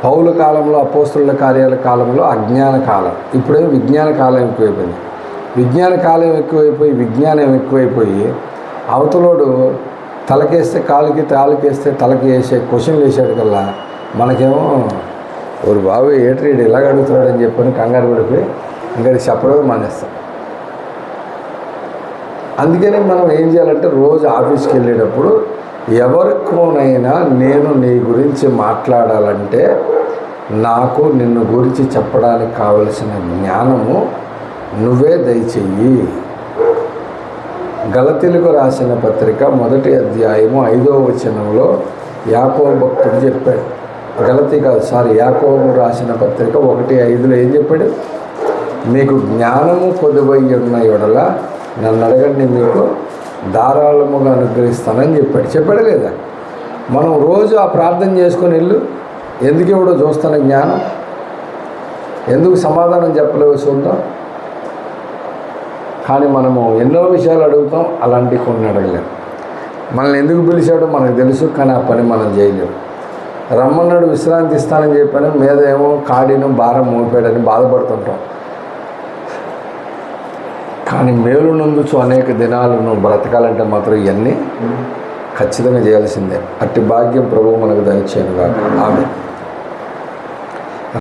పౌల కాలంలో, అపోస్తుల కార్యాల కాలంలో అజ్ఞాన కాలం, ఇప్పుడేమో విజ్ఞాన కాలం ఎక్కువైపోయింది. విజ్ఞాన కాలం ఎక్కువైపోయి విజ్ఞానం ఎక్కువైపోయి అవతలోడు తలకేస్తే కాలుకి, తాళకేస్తే తలకి వేసే క్వశ్చన్లు వేసాడు కల్లా మనకేమో ఒక బాబు ఏట్రీడు ఇలాగ అడుగుతున్నాడు అని చెప్పని కంగారు పడిపోయి ఇంకా చెప్పడం మానేస్తాం. అందుకని మనం ఏం చేయాలంటే రోజు ఆఫీస్కి వెళ్ళేటప్పుడు ఎవరికోనైనా నేను నీ గురించి మాట్లాడాలంటే నాకు నిన్ను గురించి చెప్పడానికి కావలసిన జ్ఞానము నువ్వే దయచెయ్యి. గలతీలకు రాసిన పత్రిక 1వ అధ్యాయము 5వ వచనంలో యాకోబు భక్తుడు చెప్పాడు. యాకోబు రాసిన పత్రిక 1:5లో ఏం చెప్పాడు? మీకు జ్ఞానము కొదువై ఉన్న యెడల నన్ను అడగండి, మీకు ధారాళముగా అనుగ్రహిస్తానని చెప్పాడా లేదా? మనం రోజు ఆ ప్రార్థన చేసుకొని వెళ్ళు. ఎందుకు ఎవడో చూస్తాను జ్ఞానం, ఎందుకు సమాధానం చెప్పలేవు చూద్దాం. కానీ మనము ఎన్నో విషయాలు అడుగుతాం, అలాంటి కొన్ని అడగలేము. మనల్ని ఎందుకు పిలిచాడో మనకు తెలుసు, కానీ ఆ పని మనం చేయలేము. రమ్మన్నాడు, విశ్రాంతి ఇస్తానని చెప్పాను, మీద ఏమో కాడిను భారం మోపాడని బాధపడుతుంటాం. కానీ మేలు నందుచు అనేక దినాలు నువ్వు బ్రతకాలంటే మాత్రం ఇవన్నీ ఖచ్చితంగా చేయాల్సిందే. అట్టి భాగ్యం ప్రభువు మనకు దయచేయను గాక. ఆమేన్.